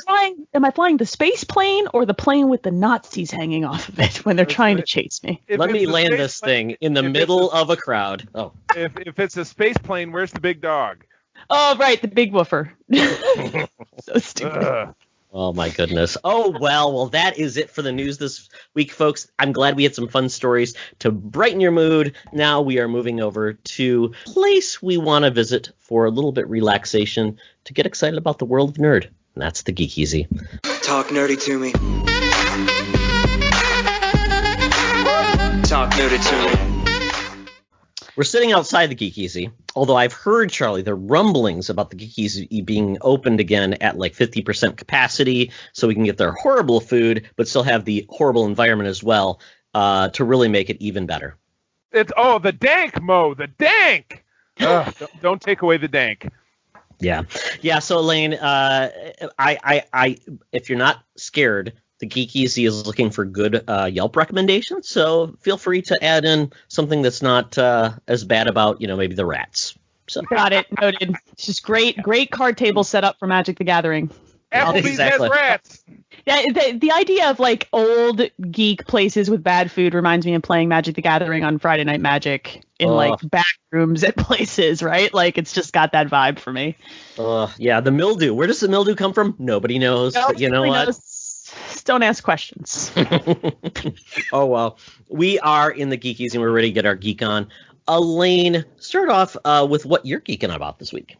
flying the space plane or the plane with the Nazis hanging off of it when they're trying to chase me? Let me land this thing in the middle of a crowd. Oh. If it's a space plane, where's the big dog? Oh, right, the big woofer. So stupid. Oh, my goodness. Oh, well, that is it for the news this week, folks. I'm glad we had some fun stories to brighten your mood. Now we are moving over to a place we want to visit for a little bit relaxation to get excited about the world of nerd. And that's the Geek Easy. Talk nerdy to me. Talk nerdy to me. We're sitting outside the Geek Easy, although I've heard, Charlie, the rumblings about the Geek Easy being opened again at like 50% capacity so we can get their horrible food but still have the horrible environment as well to really make it even better. The dank, Mo, the dank! Don't take away the dank. Yeah. So, Elaine, I if you're not scared, the Geek Easy is looking for good Yelp recommendations, so feel free to add in something that's not as bad about, maybe the rats. So. Got it. Noted. It's just great card table set up for Magic the Gathering. Applebee's has rats. Yeah, the idea of like old geek places with bad food reminds me of playing Magic the Gathering on Friday Night Magic in like back rooms at places, right? Like it's just got that vibe for me. Yeah, the mildew. Where does the mildew come from? Nobody knows. But you know what? Don't ask questions. Oh, well. We are in the Geek Easy and we're ready to get our geek on. Elaine, start off with what you're geeking about this week.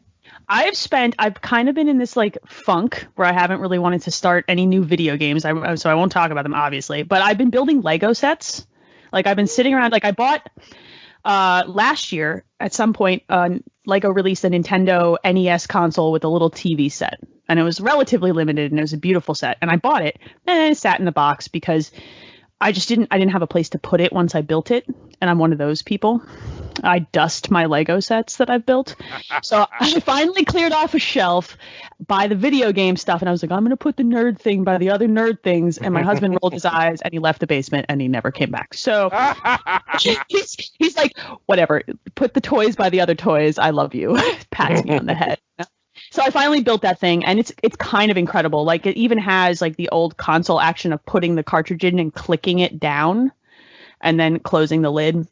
I've kind of been in this like funk where I haven't really wanted to start any new video games. So I won't talk about them, obviously. But I've been building Lego sets. Like I've been sitting around, like I bought last year at some point, Lego released a Nintendo NES console with a little TV set. And it was relatively limited and it was a beautiful set. And I bought it and it sat in the box because I didn't have a place to put it once I built it. And I'm one of those people. I dust my Lego sets that I've built. So I finally cleared off a shelf by the video game stuff. And I was like, I'm going to put the nerd thing by the other nerd things. And my husband rolled his eyes and he left the basement and he never came back. So he's like, whatever, put the toys by the other toys. I love you. Pats me on the head. So I finally built that thing, and it's kind of incredible. Like it even has like the old console action of putting the cartridge in and clicking it down, and then closing the lid.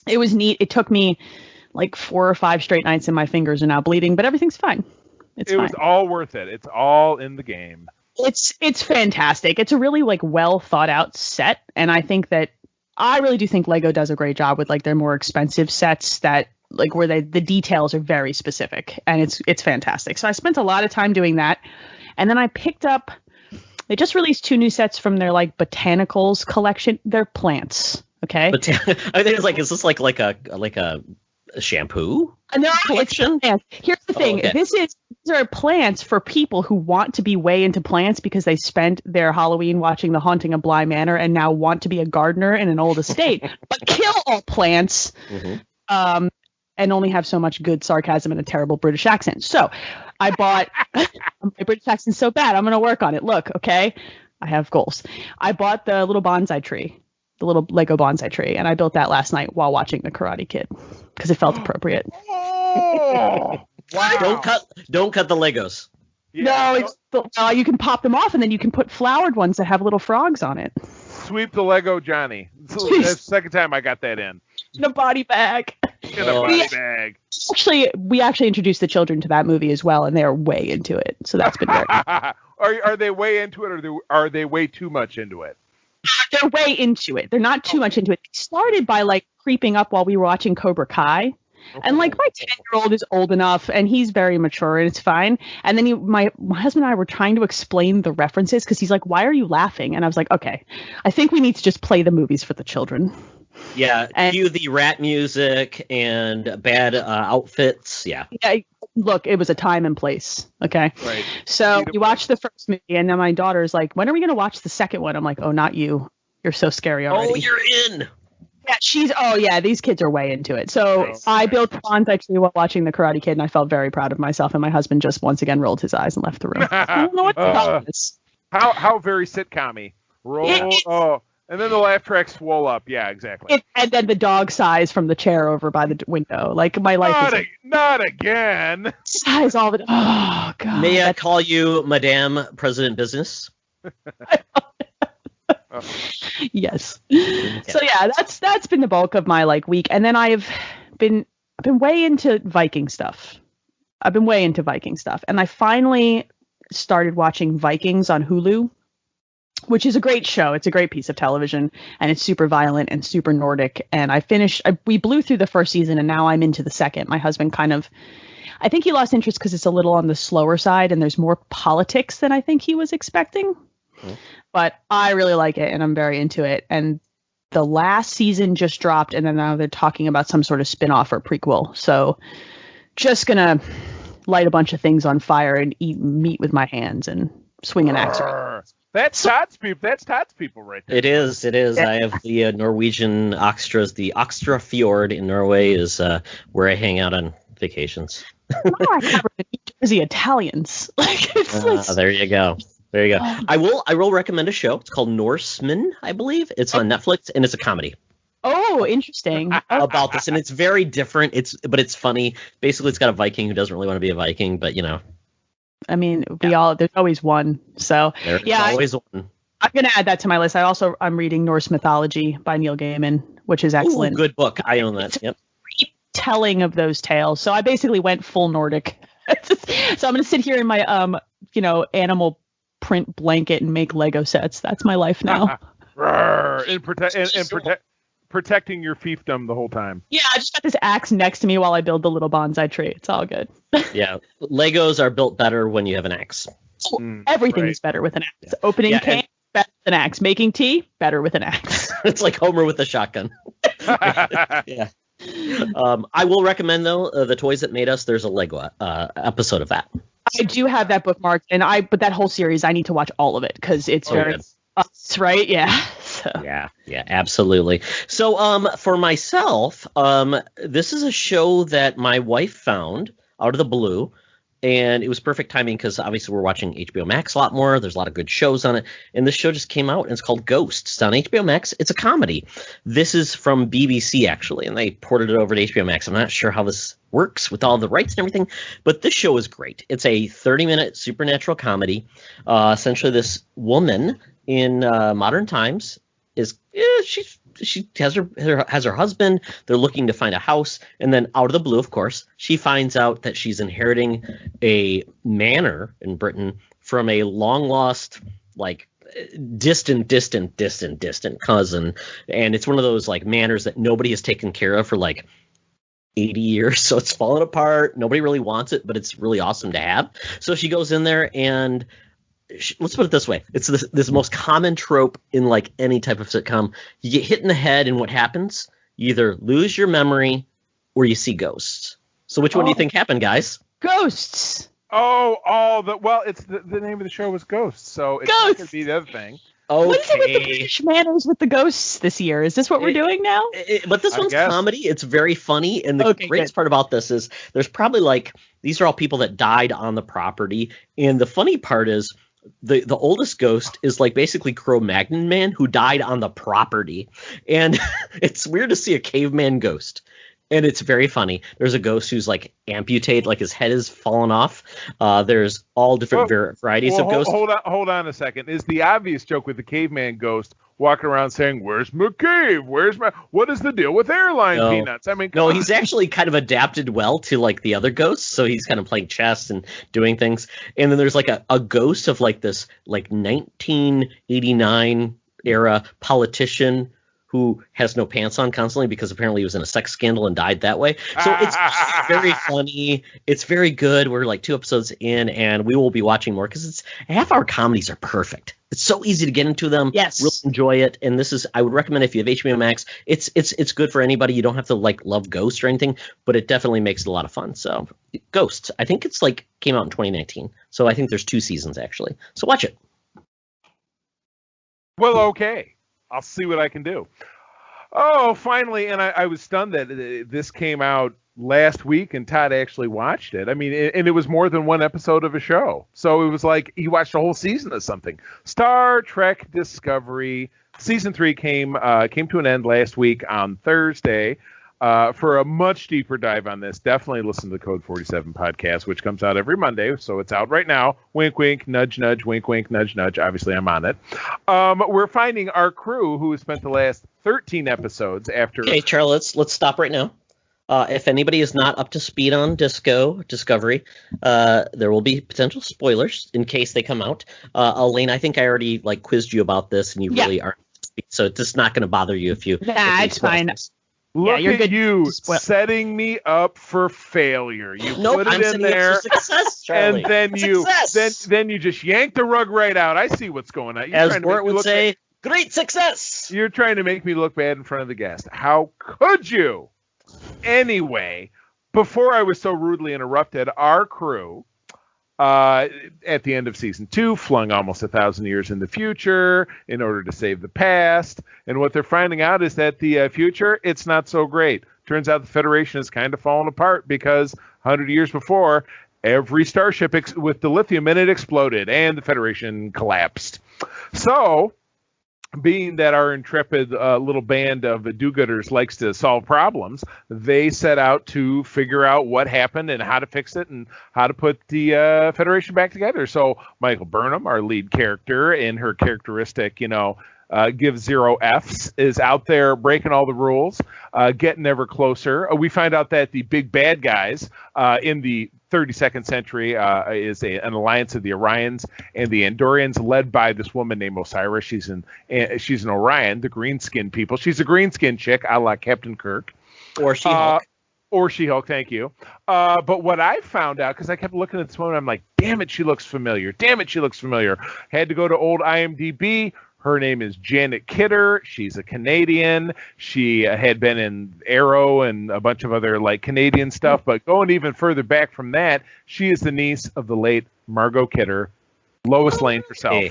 It was neat. It took me like 4 or 5 straight nights, and my fingers are now bleeding, but everything's fine. It was all worth it. It's all in the game. It's fantastic. It's a really like well thought out set, and I really do think Lego does a great job with like their more expensive sets that. Like where the details are very specific, and it's fantastic. So I spent a lot of time doing that, and then I picked up. They just released 2 new sets from their like botanicals collection. They're plants. Okay. But I think it's like, is this like a shampoo No, collection? it's plants. Here's the thing. okay. These are plants for people who want to be way into plants because they spent their Halloween watching The Haunting of Bly Manor and now want to be a gardener in an old estate, but kill all plants. Mm-hmm. And only have so much good sarcasm and a terrible British accent. So I bought my British accent's so bad. I'm going to work on it. Look, okay. I have goals. I bought the little bonsai tree, the little Lego bonsai tree, and I built that last night while watching The Karate Kid because it felt appropriate. Oh, wow. Don't cut the Legos. Yeah, You can pop them off and then you can put flowered ones that have little frogs on it. sweep the Lego Johnny. That's the second time I got that in. In a body bag. In a body bag. We actually introduced the children to that movie as well, and they're way into it. So that's been great. Are they way into it, or are they way too much into it? They're way into it. They're not too much into it. They started by like creeping up while we were watching Cobra Kai. And like my 10-year-old is old enough and he's very mature and it's fine. And then my husband and I were trying to explain the references because he's like, why are you laughing? And I was like, okay, I think we need to just play the movies for the children. Yeah, cue the rat music and bad outfits. Yeah. Look, it was a time and place. Okay. Right. So we watched the first movie and then my daughter's like, when are we going to watch the second one? I'm like, oh, not you. You're so scary already. Oh, you're in. Yeah, these kids are way into it. So I built the bonsai tree while watching The Karate Kid, and I felt very proud of myself. And my husband just once again rolled his eyes and left the room. I don't know what the problem is. How very sitcom-y. And then the laugh track swole up. Yeah, exactly. And then the dog sighs from the chair over by the window. Like my life is not again. Sighs all the. Oh God. May I call you Madame President Business? Yes. So yeah, that's been the bulk of my week, and then I've been way into Viking stuff. And I finally started watching Vikings on Hulu, which is a great show. It's a great piece of television, and it's super violent and super Nordic. And we blew through the first season, and now I'm into the second. My husband I think he lost interest because it's a little on the slower side, and there's more politics than I think he was expecting. But I really like it, and I'm very into it. And the last season just dropped, and then now they're talking about some sort of spin-off or prequel. So just going to light a bunch of things on fire and eat meat with my hands and swing an axe around. That's Todd's people right there. It is. I have the Norwegian Oxtras. The Oxtra Fjord in Norway is where I hang out on vacations. I cover the New Jersey Italians. There you go. I will recommend a show. It's called Norseman, I believe. It's on Netflix, and it's a comedy. Oh, interesting. About this, and it's very different. But it's funny. Basically, it's got a Viking who doesn't really want to be a Viking, but I mean, there's always one. So there's always one. I'm going to add that to my list. I'm reading Norse Mythology by Neil Gaiman, which is excellent. Ooh, good book. I own that. Yep. Telling of those tales. So I basically went full Nordic. So I'm going to sit here in my animal print blanket and make Lego sets. That's my life now. Protecting your fiefdom the whole time. Yeah, I just got this axe next to me while I build the little bonsai tree. It's all good. Yeah, Legos are built better when you have an axe. Everything's better with an axe. Yeah. Opening cans, better with an axe. Making tea, better with an axe. It's like Homer with a shotgun. Yeah. I will recommend though the Toys That Made Us. There's a Lego episode of that. I do have that bookmarked, but that whole series I need to watch all of it because it's very us, right? Yeah. So. Yeah, absolutely. So for myself, this is a show that my wife found out of the blue. And it was perfect timing because obviously we're watching HBO Max a lot more. There's a lot of good shows on it. And this show just came out, and it's called Ghosts. It's on HBO Max. It's a comedy. This is from BBC, actually, and they ported it over to HBO Max. I'm not sure how this works with all the rights and everything, but this show is great. It's a 30-minute supernatural comedy. Essentially, this woman in modern times she has her husband. They're looking to find a house, and then out of the blue, of course, she finds out that she's inheriting a manor in Britain from a long lost, distant cousin, and it's one of those manors that nobody has taken care of for 80 years, so it's falling apart. Nobody really wants it, but it's really awesome to have. So she goes in there, and let's put it this way. It's this most common trope in like any type of sitcom. You get hit in the head, and what happens? You either lose your memory or you see ghosts. So which one do you think happened, guys? Ghosts. It's the name of the show was Ghosts, so it's not going to be the other thing. Okay. What is it with the British manners with the ghosts this year? Is this what we're doing now? But this one's comedy. It's very funny. And the greatest part about this is there's probably like, these are all people that died on the property. And the funny part is the oldest ghost is like basically Cro-Magnon man who died on the property. And it's weird to see a caveman ghost. And it's very funny. There's a ghost who's like amputated, like his head is fallen off. There's all different varieties of ghosts. Hold on a second. Is the obvious joke with the caveman ghost walking around saying, "Where's my cave? What is the deal with airline peanuts?" I mean, no, he's actually kind of adapted well to like the other ghosts. So he's kind of playing chess and doing things. And then there's like a ghost of like this like 1989 era politician who has no pants on constantly because apparently he was in a sex scandal and died that way. So it's very funny. It's very good. We're like 2 episodes in, and we will be watching more because it's half-hour comedies are perfect. It's so easy to get into them. Yes, really enjoy it. And this is, I would recommend if you have HBO Max. It's good for anybody. You don't have to like love Ghosts or anything, but it definitely makes it a lot of fun. So Ghosts, I think it's like came out in 2019. So I think there's 2 seasons actually. So watch it. Well, okay. I'll see what I can do. Oh, finally, and I was stunned that this came out last week and Todd actually watched it. I mean, and it was more than 1 episode of a show. So it was like he watched a whole season of something. Star Trek Discovery Season 3 came to an end last week on Thursday. For a much deeper dive on this, definitely listen to the Code 47 podcast, which comes out every Monday. So it's out right now. Wink, wink, nudge, nudge, wink, wink, nudge, nudge. Obviously, I'm on it. We're finding our crew who has spent the last 13 episodes after. Okay, Charles, let's stop right now. If anybody is not up to speed on Discovery, there will be potential spoilers in case they come out. Elaine, I think I already like quizzed you about this, and you really aren't. So it's just not going to bother you if you. Nah, it's fine. Look at you setting me up for failure. You put it in there, success, Charlie. And then you just yank the rug right out. I see what's going on. As Bort would say, great success. You're trying to make me look bad in front of the guest. How could you? Anyway, before I was so rudely interrupted, our crew at the end of season 2 flung almost 1,000 years in the future in order to save the past. And what they're finding out is that the future, it's not so great. Turns out the Federation has kind of fallen apart because 100 years before, every starship with the lithium in it exploded and the Federation collapsed. So, being that our intrepid little band of do-gooders likes to solve problems, they set out to figure out what happened and how to fix it and how to put the Federation back together. So Michael Burnham, our lead character, in her characteristic, give 0 Fs, is out there breaking all the rules, getting ever closer. We find out that the big bad guys in the 32nd century is an alliance of the Orions and the Andorians, led by this woman named Osiris. She's an Orion, the green skin people. She's a green skin chick, a la Captain Kirk. Or She-Hulk. Or She-Hulk, thank you. But what I found out, because I kept looking at this woman, I'm like, damn it, she looks familiar. Had to go to old IMDb. Her name is Janet Kidder. She's a Canadian. She had been in Arrow and a bunch of other like Canadian stuff. But going even further back from that, she is the niece of the late Margot Kidder, Lois Lane herself. Hey.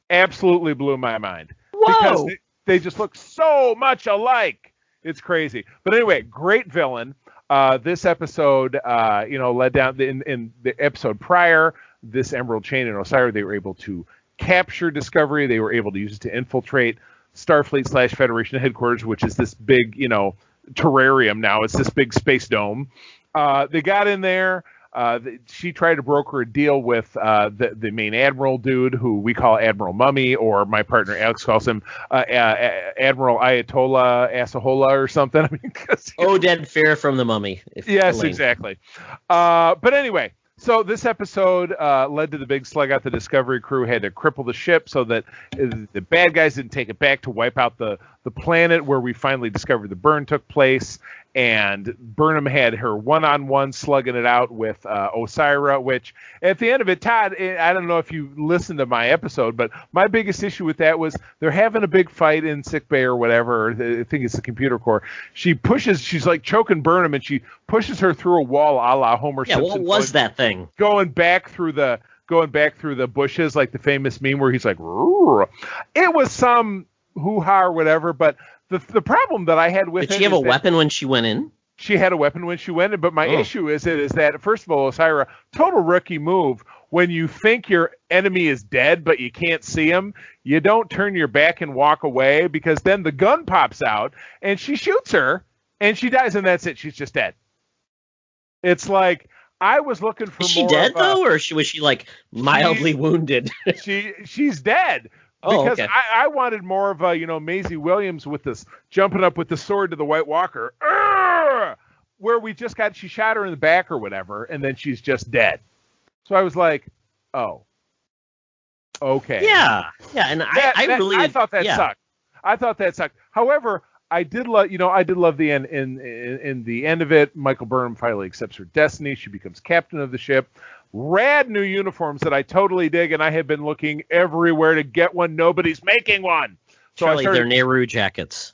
Absolutely blew my mind. Whoa. Because they just look so much alike. It's crazy. But anyway, great villain. This episode, led down in the episode prior, this Emerald Chain and Osiris, they were able to capture Discovery. They were able to use it to infiltrate Starfleet / Federation headquarters, which is this big, terrarium now. It's this big space dome. They got in there. She tried to broker a deal with the main admiral dude, who we call Admiral Mummy, or my partner Alex calls him Admiral Ayatollah Asahola or something. I mean, Oded Fair from the Mummy. Yes, Elaine. Exactly. But anyway. So this episode led to the big slug out. The Discovery crew had to cripple the ship so that the bad guys didn't take it back to wipe out the planet where we finally discovered the burn took place. and Burnham had her one-on-one slugging it out with Osira, which at the end of it, Todd, I don't know if you listened to my episode, but my biggest issue with that was they're having a big fight in sickbay or whatever. I think it's the computer core. She's like choking Burnham, and she pushes her through a wall a la Homer Simpson. Yeah, what was that thing? Going back through the bushes, like the famous meme where he's like, "Roar." It was some hoo-ha or whatever, but the problem that I had with it. Did she have a weapon when she went in? She had a weapon when she went in, but my issue is that, first of all, Osira, total rookie move. When you think your enemy is dead, but you can't see him, you don't turn your back and walk away, because then the gun pops out, and she shoots her, and she dies, and that's it. She's just dead. It's like, I was looking for more. Is she dead, though, or was she like, mildly wounded? She's dead. Because okay. I wanted more of a, Maisie Williams with this jumping up with the sword to the White Walker, where she shot her in the back or whatever, and then she's just dead. So I was like, oh, okay. Yeah, and I thought that sucked. I thought that sucked. However, I did love the end. In the end of it, Michael Burnham finally accepts her destiny. She becomes captain of the ship. Rad new uniforms that I totally dig, and I have been looking everywhere to get one. Nobody's making one. So Charlie, they're Nehru jackets.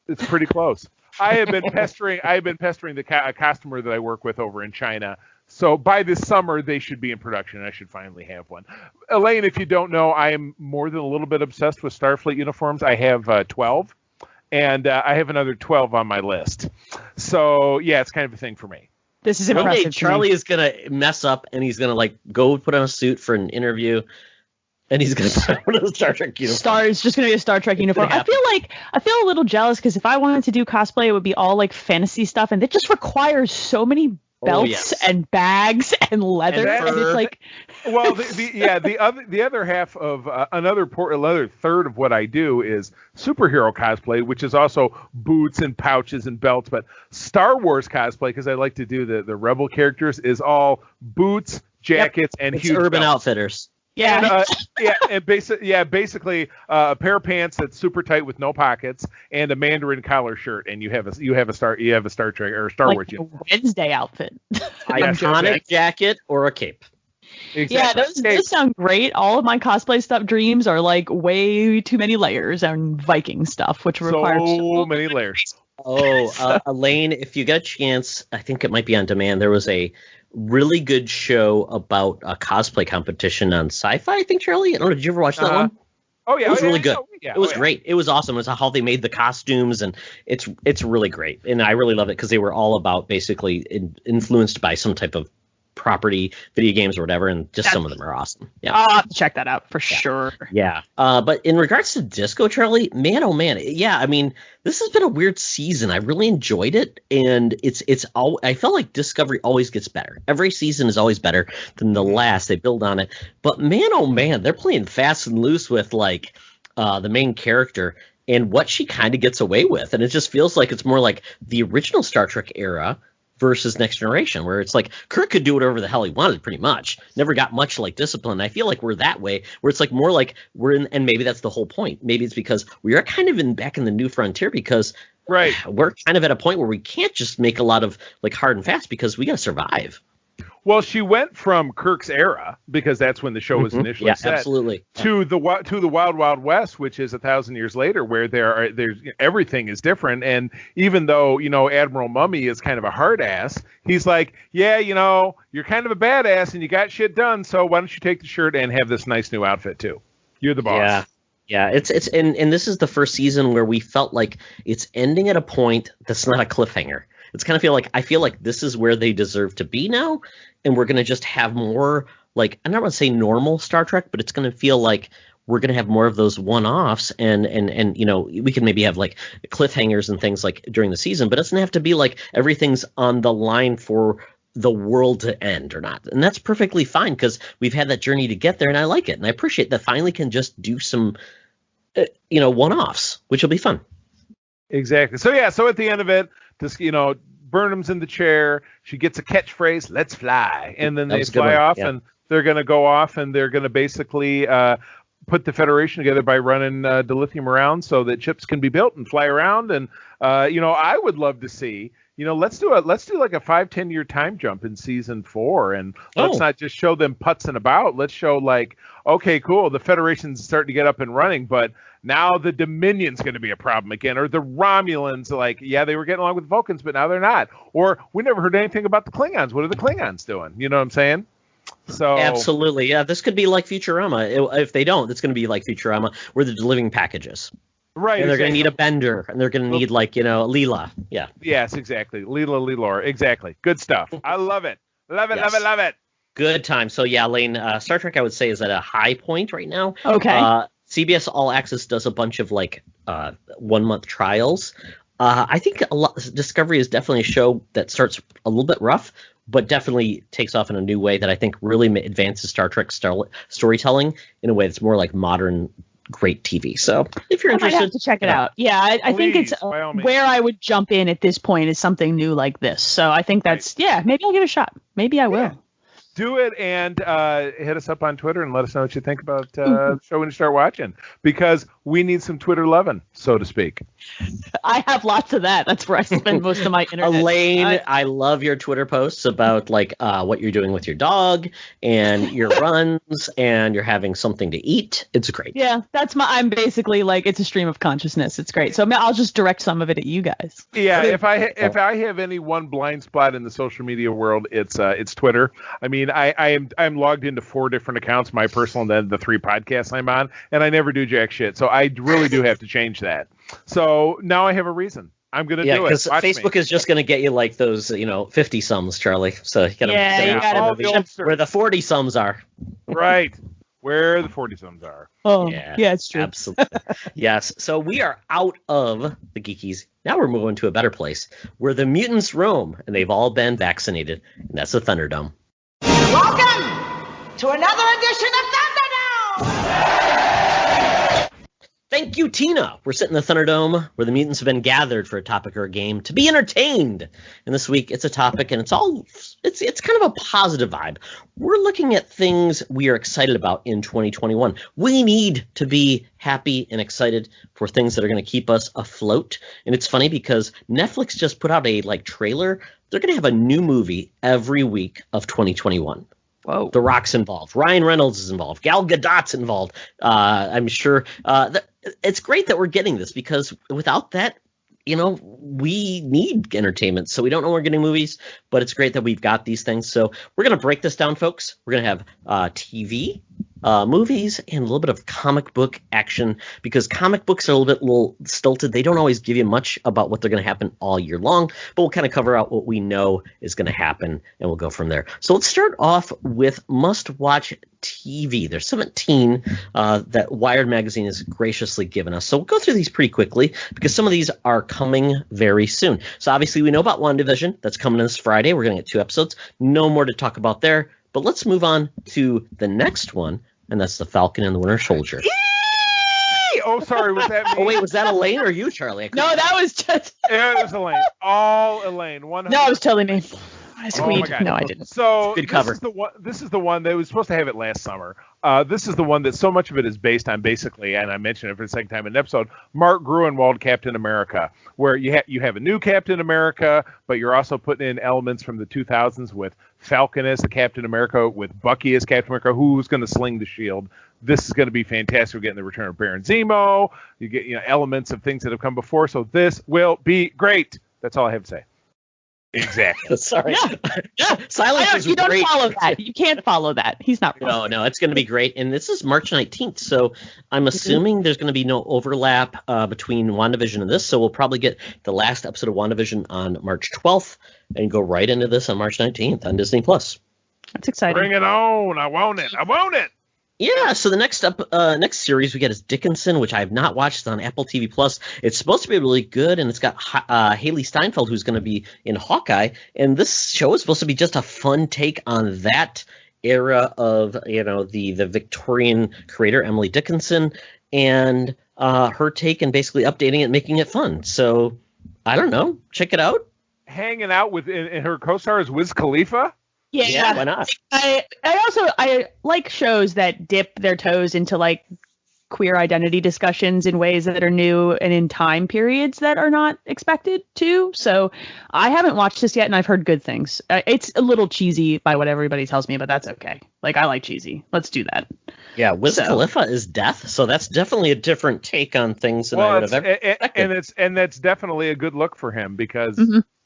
It's pretty close. I have been pestering the customer that I work with over in China. So by this summer, they should be in production. I should finally have one. Elaine, if you don't know, I am more than a little bit obsessed with Starfleet uniforms. I have 12, and I have another 12 on my list. So yeah, it's kind of a thing for me. This is impressive. One day Charlie is gonna mess up, and he's gonna go put on a suit for an interview, and he's gonna put on one of the Star Trek uniforms. It's just gonna be a Star Trek uniform. I feel a little jealous, because if I wanted to do cosplay, it would be all like fantasy stuff, and it just requires so many belts and bags and leather, and it's like. Well, the other half of another third of what I do is superhero cosplay, which is also boots and pouches and belts. But Star Wars cosplay, because I like to do the Rebel characters, is all boots, jackets, and it's huge Urban belts. Outfitters. Yeah. And basically a pair of pants that's super tight with no pockets, and a Mandarin collar shirt, and you have a Star Trek or Star Wars. A Wednesday outfit. Iconic jacket or a cape. Exactly. Yeah, those sound great. All of my cosplay stuff dreams are like way too many layers and Viking stuff, which requires so many layers. Elaine, if you get a chance, I think it might be on demand. There was a really good show about a cosplay competition on Sci-Fi. I think, Charlie. I don't know. Did you ever watch that one? Oh yeah, it was really good. Yeah, it was great. It was awesome. It was how they made the costumes, and it's really great. And I really love it because they were all about basically influenced by some type of property, video games or whatever, and just some of them are awesome. Yeah, I'll have to check that out for sure. Yeah. But in regards to Disco, Charlie, man, oh man, yeah. I mean, this has been a weird season. I really enjoyed it, and I felt like Discovery always gets better. Every season is always better than the last. They build on it, but man, oh man, they're playing fast and loose with like the main character and what she kind of gets away with, and it just feels like it's more like the original Star Trek era versus Next Generation, where it's like Kirk could do whatever the hell he wanted, pretty much. Never got much like discipline. I feel like we're that way, where it's like more like we're in, and maybe that's the whole point. Maybe it's because we are kind of back in the new frontier, because we're kind of at a point where we can't just make a lot of like hard and fast, because we got to survive. Well, she went from Kirk's era, because that's when the show was initially set, absolutely, to the Wild Wild West, which is 1,000 years later, where there's everything is different. And even though Admiral Mummy is kind of a hard ass, he's like, yeah, you're kind of a badass and you got shit done, so why don't you take the shirt and have this nice new outfit too? You're the boss. Yeah, it's and this is the first season where we felt like it's ending at a point that's not a cliffhanger. It's kind of I feel like this is where they deserve to be now, and we're going to just have more, like, I'm not going to say normal Star Trek, but it's going to feel like we're going to have more of those one-offs, and we can maybe have like cliffhangers and things like during the season, but it doesn't have to be like everything's on the line for the world to end or not. And that's perfectly fine, because we've had that journey to get there, and I like it, and I appreciate that finally can just do some one-offs, which will be fun. Exactly. So at the end of it, just Burnham's in the chair. She gets a catchphrase, "Let's fly," and then they fly off, and they're going to go off, and they're going to basically put the Federation together by running dilithium around so that ships can be built and fly around. And I would love to see. Let's do like a 5-10 year time jump in season 4, and let's not just show them putzing about. Let's show like, okay, cool, the Federation's starting to get up and running, but now the Dominion's going to be a problem again, or the Romulans, like, yeah, they were getting along with the Vulcans, but now they're not. Or we never heard anything about the Klingons. What are the Klingons doing? You know what I'm saying? So absolutely, yeah. This could be like Futurama. If they don't, it's going to be like Futurama, where they're delivering packages. Right. And they're going to need a bender, and they're going to need Leela. Yeah. Yes, exactly. Leela. Exactly. Good stuff. I love it. Love it. Yes. Love it. Good time. So yeah, Lane, Star Trek, I would say, is at a high point right now. Okay. CBS All Access does a bunch of 1 month trials. I think Discovery is definitely a show that starts a little bit rough, but definitely takes off in a new way that I think really advances Star Trek storytelling in a way that's more like modern, great TV. So if you're interested, I have to check it out. Yeah, I think it's where I would jump in at this point is something new like this. So I think that's, maybe I'll give it a shot. Maybe I will. Yeah. Do it, and hit us up on Twitter and let us know what you think about the show when you start watching, because we need some Twitter loving, so to speak. I have lots of that. That's where I spend most of my internet. Elaine, I love your Twitter posts about what you're doing with your dog and your runs, and you're having something to eat. It's great. Yeah, I'm basically it's a stream of consciousness. It's great. So I'll just direct some of it at you guys. Yeah, if I have any one blind spot in the social media world, it's Twitter. I mean, I'm logged into 4 different accounts, my personal and then the 3 podcasts I'm on, and I never do jack shit. So I really do have to change that. So now I have a reason. I'm going to do it. Because Facebook is just going to get you like those, 50 sums, Charlie. So you gotta where the 40 sums are. Right. Where the 40 sums are. Oh, yeah, it's true. Absolutely. Yes. So we are out of the Geekies. Now we're moving to a better place where the mutants roam, and they've all been vaccinated, and that's the Thunderdome. Welcome to another edition of Thunderdome! Thank you, Tina. We're sitting in the Thunderdome where the mutants have been gathered for a topic or a game to be entertained. And this week it's a topic, and it's kind of a positive vibe. We're looking at things we are excited about in 2021. We need to be happy and excited for things that are going to keep us afloat. And it's funny because Netflix just put out a trailer. They're going to have a new movie every week of 2021. Whoa. The Rock's involved. Ryan Reynolds is involved. Gal Gadot's involved. I'm sure it's great that we're getting this, because without that, we need entertainment. So we don't know we're getting movies, but it's great that we've got these things. So we're going to break this down, folks. We're going to have TV, movies, and a little bit of comic book action, because comic books are a little stilted. They don't always give you much about what they're going to happen all year long, but we'll kind of cover out what we know is going to happen, and we'll go from there. So let's start off with must-watch TV. There's 17 that Wired Magazine has graciously given us. So we'll go through these pretty quickly, because some of these are coming very soon. So obviously we know about WandaVision. That's coming this Friday. We're going to get 2 episodes. No more to talk about there. But let's move on to the next one, and that's The Falcon and the Winter Soldier. Oh, sorry, was that me? Oh, wait, was that Elaine or you, Charlie? No, that was just... Yeah, it was Elaine. All Elaine. 100%. No, it was totally me. I squeaked. Oh, no, I didn't. So good cover. This is the one that was supposed to have it last summer. This is the one that so much of it is based on, basically, and I mentioned it for the second time in an episode, Mark Gruenwald Captain America, where you have a new Captain America, but you're also putting in elements from the 2000s with Falcon as the Captain America, with Bucky as Captain America, who's going to sling the shield. This is going to be fantastic. We're getting the return of Baron Zemo. You get elements of things that have come before. So this will be great. That's all I have to say. Exactly. Sorry. Yeah. Silence is you don't great. follow that. You can't follow that. He's not. No, it's going to be great. And this is March 19th. So I'm assuming there's going to be no overlap between WandaVision and this. So we'll probably get the last episode of WandaVision on March 12th and go right into this on March 19th on Disney+. That's exciting. Bring it on. I want it. Yeah, so the next series we get is Dickinson, which I have not watched. It's on Apple TV Plus. It's supposed to be really good, and it's got Haley Steinfeld, who's going to be in Hawkeye. And this show is supposed to be just a fun take on that era of the Victorian creator Emily Dickinson, and her take, and basically updating it, making it fun. So I don't know, check it out. Hanging out with and her co-star is Wiz Khalifa. Yeah, why not? I like shows that dip their toes into queer identity discussions in ways that are new and in time periods that are not expected to. So I haven't watched this yet, and I've heard good things. It's a little cheesy by what everybody tells me, but that's okay. Like, I like cheesy. Let's do that. Yeah, Wiz Khalifa is death, so that's definitely a different take on things than I would have ever expected. And that's definitely a good look for him because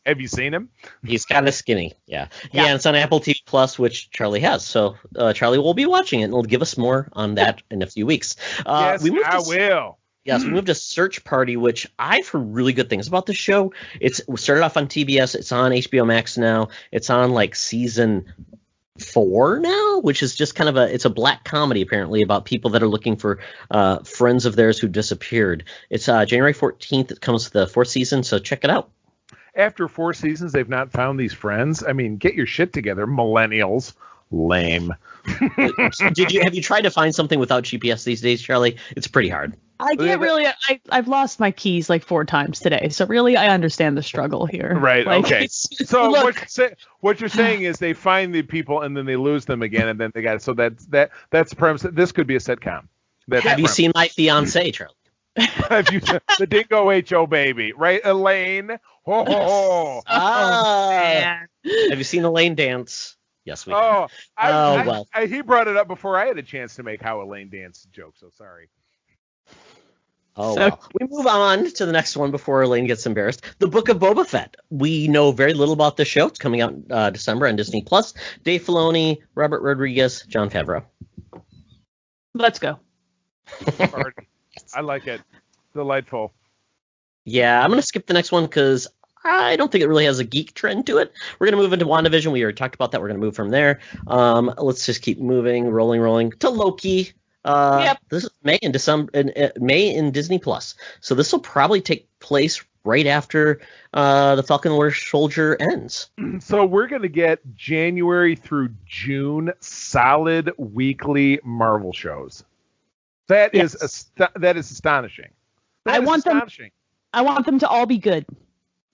have you seen him? He's kind of skinny. Yeah, and it's on Apple TV Plus, which Charlie has. So Charlie will be watching it, and he'll give us more on that in a few weeks. Yes, I will. Yes, we moved to Search Party, which I've heard really good things about the show. It started off on TBS. It's on HBO Max now. It's on like season 4 now, which is just kind of it's a black comedy apparently about people that are looking for friends of theirs who disappeared. It's January 14th. It comes to the 4th season, so check it out. After 4 seasons, they've not found these friends. I mean, get your shit together, millennials. Lame. Have you tried to find something without GPS these days, Charlie? It's pretty hard. I can't really. I've lost my keys like 4 times today, so really I understand the struggle here. Right. Like, okay. So what you're saying is they find the people and then they lose them again, and then they got it. So that's the premise. This could be a sitcom. Have you seen My Fiancé, Charlie? Have you the Dingo HO baby, right, Elaine? Man. Have you seen Elaine dance? Yes, we have. Well. He brought it up before I had a chance to make how Elaine danced joke, so sorry. Well. We move on to the next one before Elaine gets embarrassed. The Book of Boba Fett. We know very little about the show. It's coming out in December on Disney Plus. Dave Filoni, Robert Rodriguez, Jon Favreau. Let's go. I like it. Delightful. Yeah, I'm going to skip the next one because I don't think it really has a geek trend to it. We're going to move into WandaVision. We already talked about that. We're going to move from there. Let's just keep moving, rolling to Loki. This is May in Disney Plus. So this will probably take place right after the Falcon and Winter Soldier ends. So we're going to get January through June solid weekly Marvel shows. That is astonishing. I want them to all be good.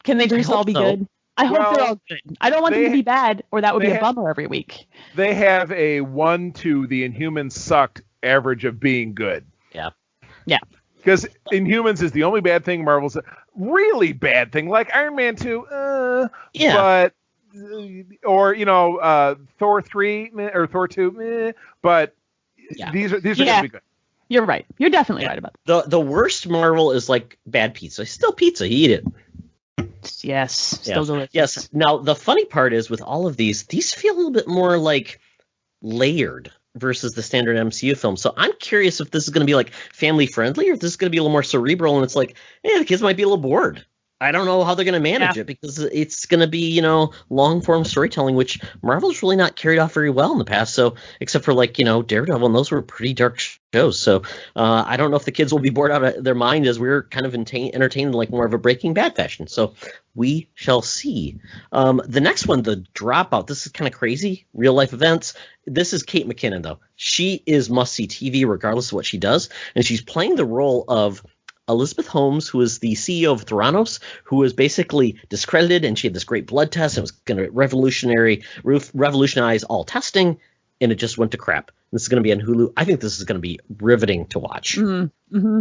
Can they just all be good? I hope they're all good. I don't want them to be bad, or that would be a bummer every week. They have a 1 to the Inhumans sucked average of being good. Yeah. Because Inhumans is the only bad thing Marvel's really bad thing, like Iron Man 2. But Thor 3 or Thor 2. But these are going to be good. You're right. You're definitely right about that. The worst Marvel is like bad pizza. Still pizza. You eat it. Yes. Still delicious. Yes. Now, the funny part is with all of these feel a little bit more like layered versus the standard MCU film. So I'm curious if this is going to be like family friendly or if this is going to be a little more cerebral and it's like, the kids might be a little bored. I don't know how they're going to manage it because it's going to be, long form storytelling, which Marvel's really not carried off very well in the past. So except for like, Daredevil, and those were pretty dark shows. So I don't know if the kids will be bored out of their mind as we're kind of entertained in like more of a Breaking Bad fashion. So we shall see. The next one, The Dropout. This is kind of crazy. Real life events. This is Kate McKinnon, though. She is must see TV regardless of what she does. And she's playing the role of Elizabeth Holmes, who is the CEO of Theranos, who was basically discredited, and she had this great blood test. It was going to revolutionize all testing, and it just went to crap. This is going to be on Hulu. I think this is going to be riveting to watch. Mm-hmm.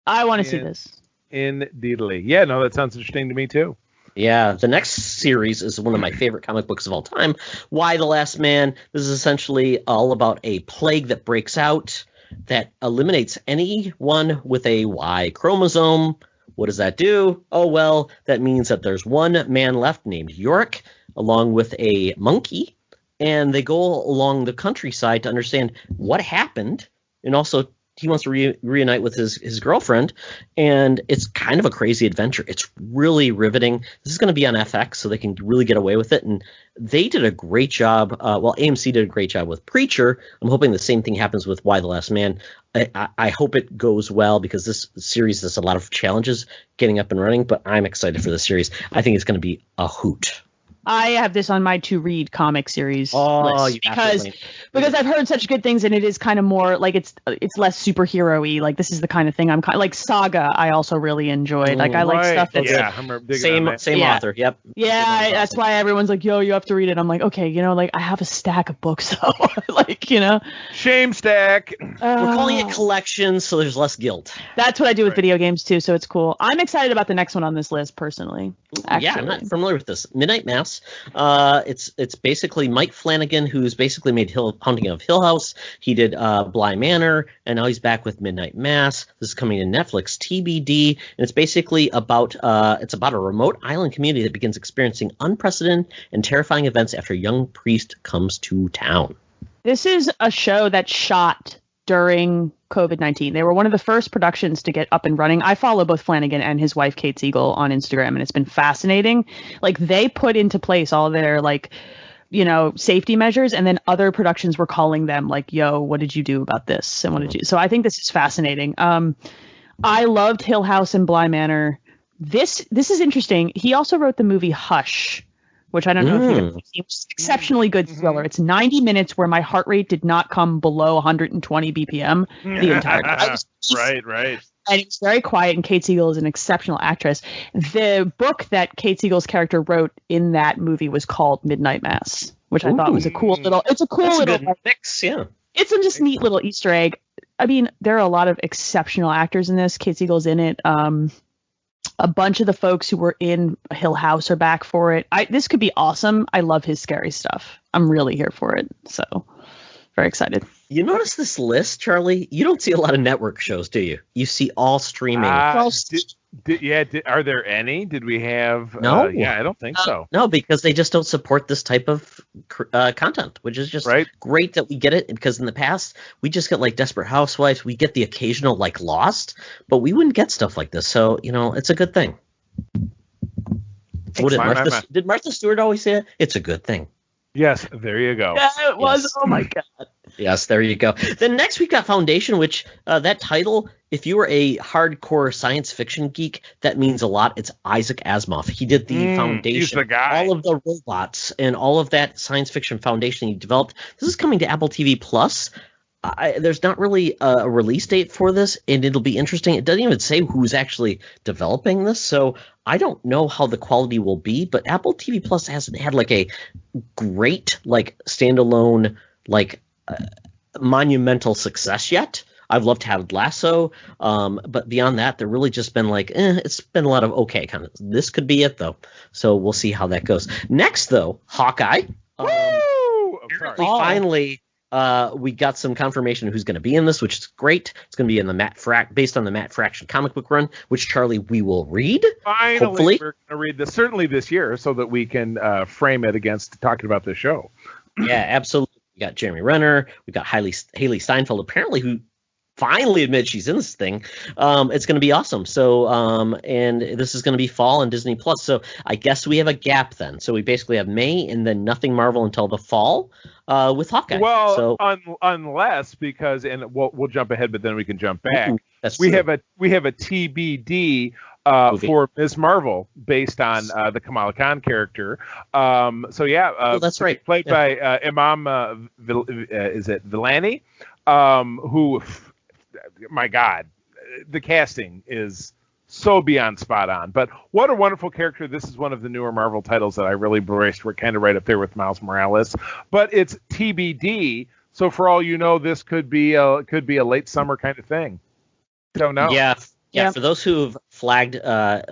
I want to see this. Indeedly. Yeah, no, that sounds interesting to me, too. Yeah, the next series is one of my favorite comic books of all time, Y: The Last Man. This is essentially all about a plague that breaks out that eliminates anyone with a Y chromosome. What does that do? Oh, well, that means that there's one man left named Yorick, along with a monkey, and they go along the countryside to understand what happened, and also he wants to reunite with his girlfriend, and it's kind of a crazy adventure. It's really riveting. This is going to be on FX, so they can really get away with it, and they did a great job. AMC did a great job with Preacher. I'm hoping the same thing happens with Y: The Last Man. I hope it goes well because this series has a lot of challenges getting up and running, but I'm excited for the series. I think it's going to be a hoot. I have this on my to read comic series list you because I've heard such good things, and it is kind of more like it's less superhero-y. Like this is the kind of thing I'm kind like Saga. I also really enjoyed. Like I like stuff that's same author. Yep. Yeah, that's why everyone's like, "Yo, you have to read it." I'm like, okay, like I have a stack of books though. Like shame stack. We're calling it collections, so there's less guilt. That's what I do with video games too, so it's cool. I'm excited about the next one on this list personally. Actually. Yeah, I'm not familiar with this. Midnight Mass. It's basically Mike Flanagan, who's basically made Haunting of Hill House. He did Bly Manor, and now he's back with Midnight Mass. This is coming to Netflix, TBD, and it's basically about a remote island community that begins experiencing unprecedented and terrifying events after a young priest comes to town. This is a show that shot during COVID-19. They were one of the first productions to get up and running. I follow both Flanagan and his wife, Kate Siegel, on Instagram, and it's been fascinating. Like they put into place all their safety measures, and then other productions were calling them like, yo, what did you do about this? And what did you? So I think this is fascinating. I loved Hill House and Bly Manor. This is interesting. He also wrote the movie Hush, which I don't know if you've seen. It's exceptionally good thriller. It's 90 minutes where my heart rate did not come below 120 BPM the entire time. Right. And it's very quiet, and Kate Siegel is an exceptional actress. The book that Kate Siegel's character wrote in that movie was called Midnight Mass, which I thought was a cool little mix, yeah. It's a just neat little Easter egg. I mean, there are a lot of exceptional actors in this. Kate Siegel's in it. A bunch of the folks who were in Hill House are back for it. This could be awesome. I love his scary stuff. I'm really here for it. So very excited. You notice this list, Charlie? You don't see a lot of network shows, do you? You see all streaming. Are there any? Did we have? No. I don't think so. No, because they just don't support this type of content, which is just great that we get it. Because in the past, we just get like Desperate Housewives. We get the occasional like Lost, but we wouldn't get stuff like this. So, it's a good thing. Did Martha Stewart always say it? It's a good thing. Yes, there you go. Yeah, it was. Yes. Oh my God. Yes, there you go. Then next we've got Foundation, which that title, if you were a hardcore science fiction geek, that means a lot. It's Isaac Asimov. He did the Foundation, he's the guy. All of the robots and all of that science fiction foundation he developed. This is coming to Apple TV Plus. There's not really a release date for this, and it'll be interesting. It doesn't even say who's actually developing this, so I don't know how the quality will be. But Apple TV Plus hasn't had like a great like standalone like monumental success yet. I've loved Ted Lasso, but beyond that, they've really just been like, it's been a lot of okay kind of. This could be it though, so we'll see how that goes. Next though, Hawkeye. Finally. We got some confirmation who's going to be in this, which is great. It's going to be in the based on the Matt Fraction comic book run, which Charlie we will read. Finally, hopefully. We're going to read this certainly this year, so that we can frame it against talking about the show. Yeah, absolutely. We got Jeremy Renner. We got Haley Steinfeld, apparently, who finally admits she's in this thing. It's going to be awesome. So, and this is going to be fall on Disney Plus. So I guess we have a gap then. So we basically have May and then nothing Marvel until the fall with Hawkeye. Well, unless and we'll jump ahead, but then we can jump back. We have a TBD for Ms. Marvel based on the Kamala Khan character. That's right. Played by Imam Vellani, who. My God, the casting is so beyond spot on. But what a wonderful character. This is one of the newer Marvel titles that I really embraced. We're kind of right up there with Miles Morales. But it's TBD, so for all you know, this could be a late summer kind of thing. Don't know. Yeah, for those who have flagged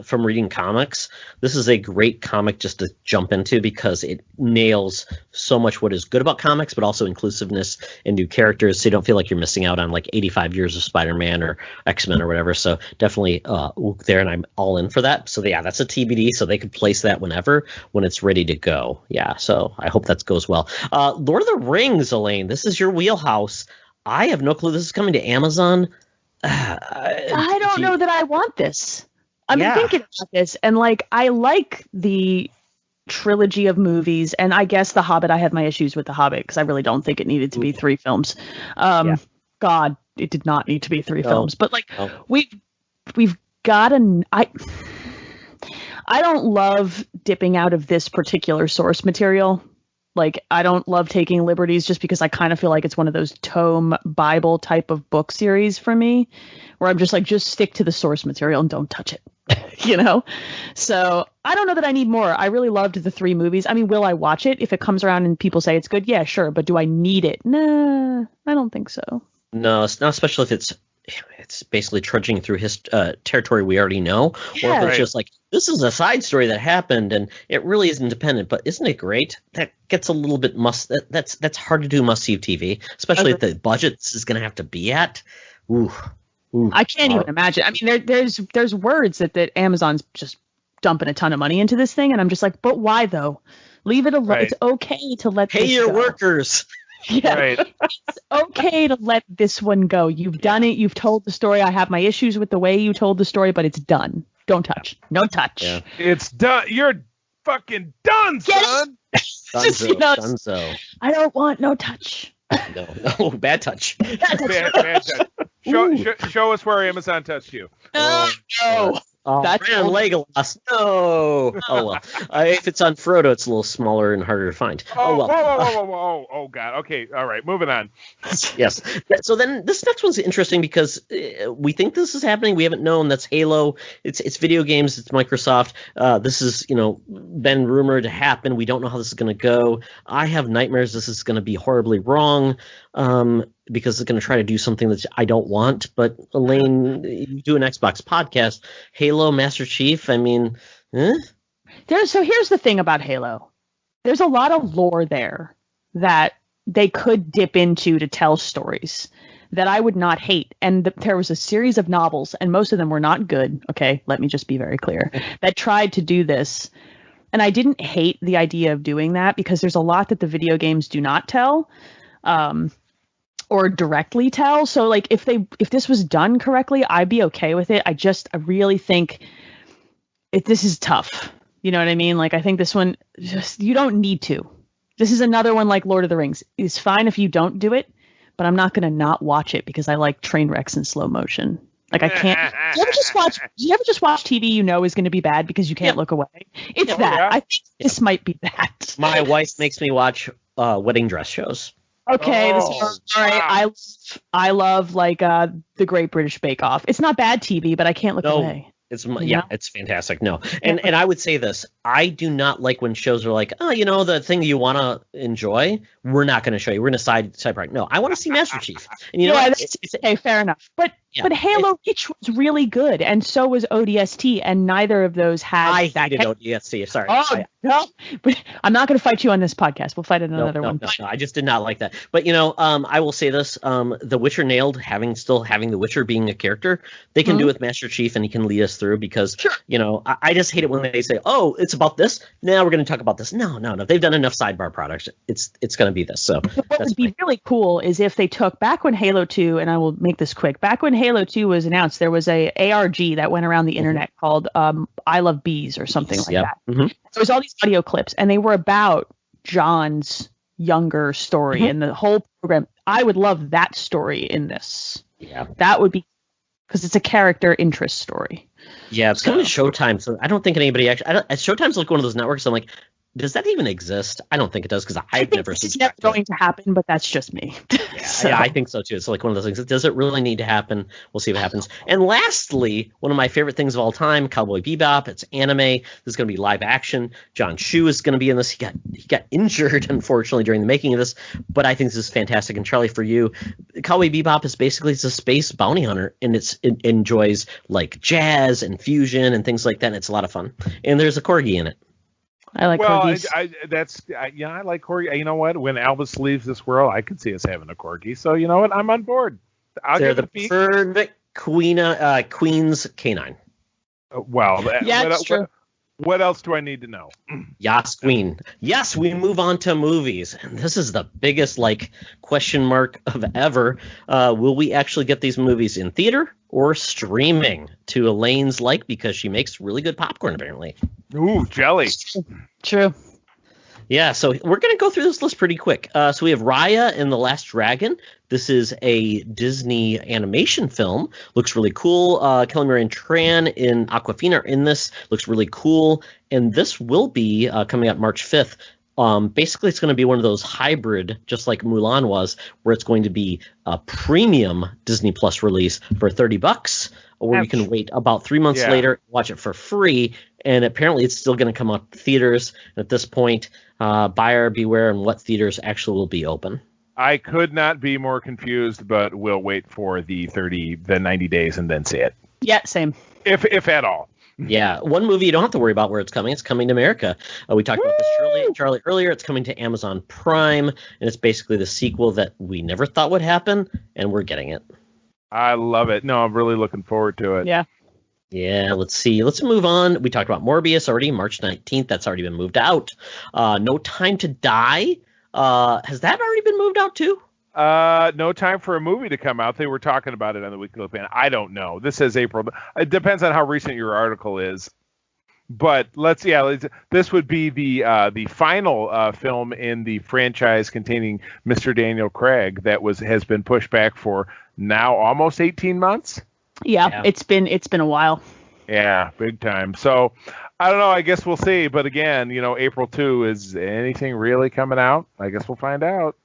from reading comics, this is a great comic just to jump into because it nails so much what is good about comics, but also inclusiveness and new characters, so you don't feel like you're missing out on like 85 years of Spider-Man or X-Men or whatever. So definitely there, and I'm all in for that. So yeah, that's a TBD, so they could place that when it's ready to go. Yeah, so I hope that goes well. Lord of the Rings, Elaine, this is your wheelhouse. I have no clue. This is coming to Amazon. I don't know that I want this. I'm thinking about this, and like I like the trilogy of movies, and I guess The Hobbit. I have my issues with The Hobbit because I really don't think it needed to be 3 films. God, it did not need to be 3 films. But like we've got I don't love dipping out of this particular source material. Like, I don't love taking liberties just because I kind of feel like it's one of those tome Bible type of book series for me, where I'm just like, just stick to the source material and don't touch it, you know? So I don't know that I need more. I really loved the 3 movies. I mean, will I watch it if it comes around and people say it's good? Yeah, sure. But do I need it? Nah, I don't think so. No, it's not, especially if it's basically trudging through his territory we already know, or if it's just like, this is a side story that happened and it really is independent, but isn't it great? That gets a little bit that's hard to do must-see TV, especially at the budget this is going to have to be at. Ooh, I can't even imagine. I mean, there's words that Amazon's just dumping a ton of money into this thing, and I'm just like, but why though? Leave it alone. Right. It's okay to let pay your workers. Yeah, right. It's okay to let this one go. You've done it. You've told the story. I have my issues with the way you told the story, but it's done. Don't touch. No touch. Yeah. It's done. You're fucking done, son. Dunzo. I don't want no touch. No, bad touch. Bad touch. Show us where Amazon touched you. No. That's Legolas. No. Oh well. If it's on Frodo, it's a little smaller and harder to find. Oh well. Whoa. Oh God. Okay. All right. Moving on. Yes. So then this next one's interesting because we think this is happening. We haven't known. That's Halo. It's video games. It's Microsoft. This is been rumored to happen. We don't know how this is going to go. I have nightmares. This is going to be horribly wrong. Because it's going to try to do something that I don't want. But Elaine, you do an Xbox podcast, Halo Master Chief. I mean, So here's the thing about Halo. There's a lot of lore there that they could dip into to tell stories that I would not hate. And there was a series of novels, and most of them were not good. Okay, let me just be very clear. That tried to do this. And I didn't hate the idea of doing that because there's a lot that the video games do not tell. Or directly tell. So like if this was done correctly, I'd be okay with it. I really think this is tough. You know what I mean? Like I think this one you don't need to. This is another one like Lord of the Rings. It's fine if you don't do it, but I'm not going to not watch it because I like train wrecks in slow motion. Like I can't. Do you ever just watch TV you know is going to be bad because you can't look away? It's that. Yeah. I think this might be that. My wife makes me watch wedding dress shows. Okay, this is all right. Wow. I love like the Great British Bake Off. It's not bad TV, but I can't look away. It's fantastic. No, and I would say this: I do not like when shows are like, the thing you want to enjoy, we're not going to show you. We're going to side right. No, I want to see Master Chief. And okay, fair enough. But Halo Reach was really good, and so was ODST, and neither of those had. I hated ODST. Sorry. Oh no, but I'm not going to fight you on this podcast. We'll fight it another one. No, I just did not like that. But I will say this: The Witcher nailed still having the Witcher being a character. They can do with Master Chief, and he can lead us through because I just hate it when they say, "Oh, it's about this." Now we're going to talk about this. No. They've done enough sidebar products. It's going to be this. So what would be really cool is if they took back when Halo 2, and I will make this quick. Back when Halo 2 was announced, there was a ARG that went around the internet called I Love Bees or something like that. Mm-hmm. There was all these audio clips, and they were about John's younger story and the whole program. I would love that story in this. Yeah, that would be because it's a character interest story. Yeah, it's coming to Showtime, so I don't think anybody actually. Showtime's like one of those networks. I'm like, does that even exist? I don't think it does because I've never seen it. It's never going to happen, but that's just me. Yeah, I think so too. It's like one of those things. Does it really need to happen? We'll see if it happens. And lastly, one of my favorite things of all time, Cowboy Bebop. It's anime. This is going to be live action. John Chu is going to be in this. He got injured, unfortunately, during the making of this, but I think this is fantastic. And Charlie, for you, Cowboy Bebop is basically it's a space bounty hunter, and it enjoys like jazz and fusion and things like that. And it's a lot of fun. And there's a corgi in it. I like corgis. I like corgi. You know what? When Albus leaves this world, I could see us having a corgi. So you know what? I'm on board. They're the perfect Queen's canine. That's true. What else do I need to know? Yas, Queen. Yes, we move on to movies. And this is the biggest question mark of ever. Will we actually get these movies in theater or streaming to Elaine's because she makes really good popcorn, apparently. Ooh, jelly. True. Yeah, so we're going to go through this list pretty quick. So we have Raya and the Last Dragon. This is a Disney animation film. Looks really cool. Kelly Marie and Tran in Aquafina are in this. Looks really cool. And this will be coming out March 5th. Basically, it's going to be one of those hybrid, just like Mulan was, where it's going to be a premium Disney Plus release for $30, or you can wait about 3 months later, watch it for free. And apparently, it's still going to come out to theaters. And at this point, buyer beware on what theaters actually will be open. I could not be more confused, but we'll wait for the 90 days and then see it. Yeah, same. If at all. Yeah, one movie you don't have to worry about where it's coming. It's coming to America. We talked about this, Charlie, earlier. It's coming to Amazon Prime, and it's basically the sequel that we never thought would happen, and we're getting it. I love it. No, I'm really looking forward to it. Yeah. Yeah, let's see. Let's move on. We talked about Morbius already, March 19th. That's already been moved out. No Time to Die. Has that already been moved out too? No time for a movie to come out. They were talking about it on the Weekly Pan. I don't know. This says April. It depends on how recent your article is. But this would be the final film in the franchise containing Mr. Daniel Craig that has been pushed back for now almost 18 months. Yeah. It's been a while. Yeah, big time. So I don't know. I guess we'll see. But again, April 2, is anything really coming out? I guess we'll find out.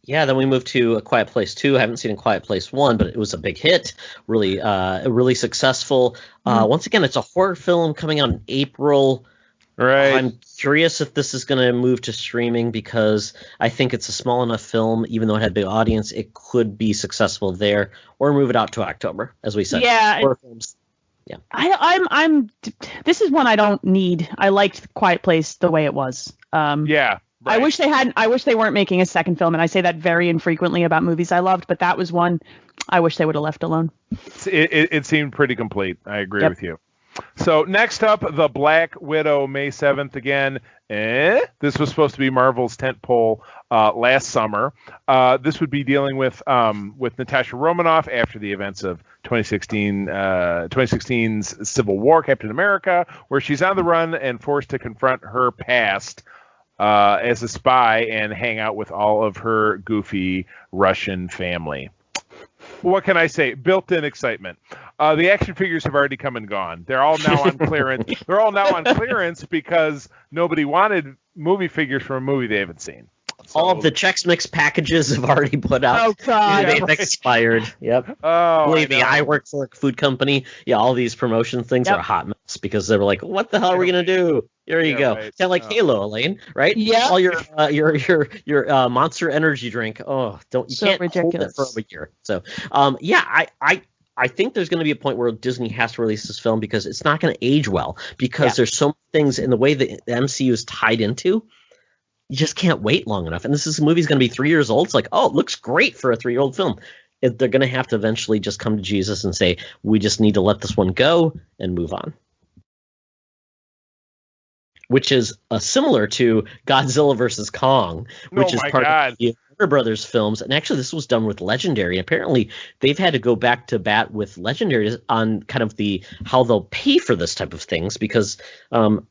Yeah, then we moved to A Quiet Place 2. I haven't seen A Quiet Place 1, but it was a big hit, really successful. Once again, it's a horror film coming out in April. Right. I'm curious if this is going to move to streaming because I think it's a small enough film, even though it had a big audience, it could be successful there, or move it out to October, as we said. Yeah. Horror films. Yeah. I'm this is one I don't need. I liked Quiet Place the way it was. Yeah. Right. I wish they weren't making a second film, and I say that very infrequently about movies I loved, but that was one I wish they would have left alone. It seemed pretty complete. I agree with you. So next up, The Black Widow, May 7th again. This was supposed to be Marvel's tentpole last summer. This would be dealing with Natasha Romanoff after the events of 2016's Civil War, Captain America, where she's on the run and forced to confront her past as a spy and hang out with all of her goofy Russian family. What can I say? Built-in excitement. The action figures have already come and gone. They're all now on clearance. They're all now on clearance because nobody wanted movie figures from a movie they haven't seen. So, all of the Chex Mix packages have already put out. Oh, God. They've expired. Yep. Oh, Believe me, I work for a food company. Yeah, all these promotion things are a hot mess because they were like, what the hell are we going to do? Here you go. Right. Kind of like Halo, Elaine, right? Yeah. All your Monster Energy drink. Oh, you can't ridiculous. hold it for a year. So, I think there's going to be a point where Disney has to release this film because it's not going to age well because there's so many things in the way the MCU is tied into. You just can't wait long enough. And this movie's going to be 3 years old. It's like, oh, it looks great for a 3-year-old film. They're going to have to eventually just come to Jesus and say, we just need to let this one go and move on. Which is similar to Godzilla vs. Kong, which is part of the Warner Brothers films. And actually, this was done with Legendary. Apparently, they've had to go back to bat with Legendary on kind of how they'll pay for this type of things because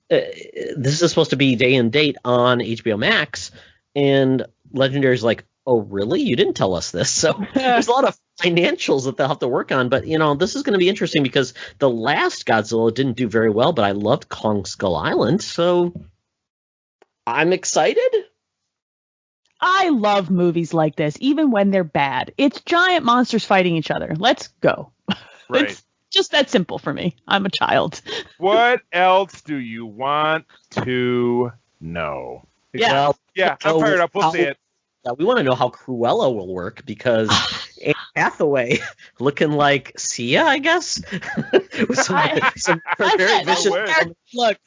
this is supposed to be day and date on HBO Max. And Legendary's like, oh, really? You didn't tell us this. So there's a lot of financials that they'll have to work on. But, this is going to be interesting because the last Godzilla didn't do very well, but I loved Kong Skull Island. So I'm excited. I love movies like this, even when they're bad. It's giant monsters fighting each other. Let's go. Right. It's just that simple for me. I'm a child. What else do you want to know? Yeah. I'm fired up. We'll see it. We want to know how Cruella will work because Anne Hathaway looking like Sia, I guess. some very vicious. Look,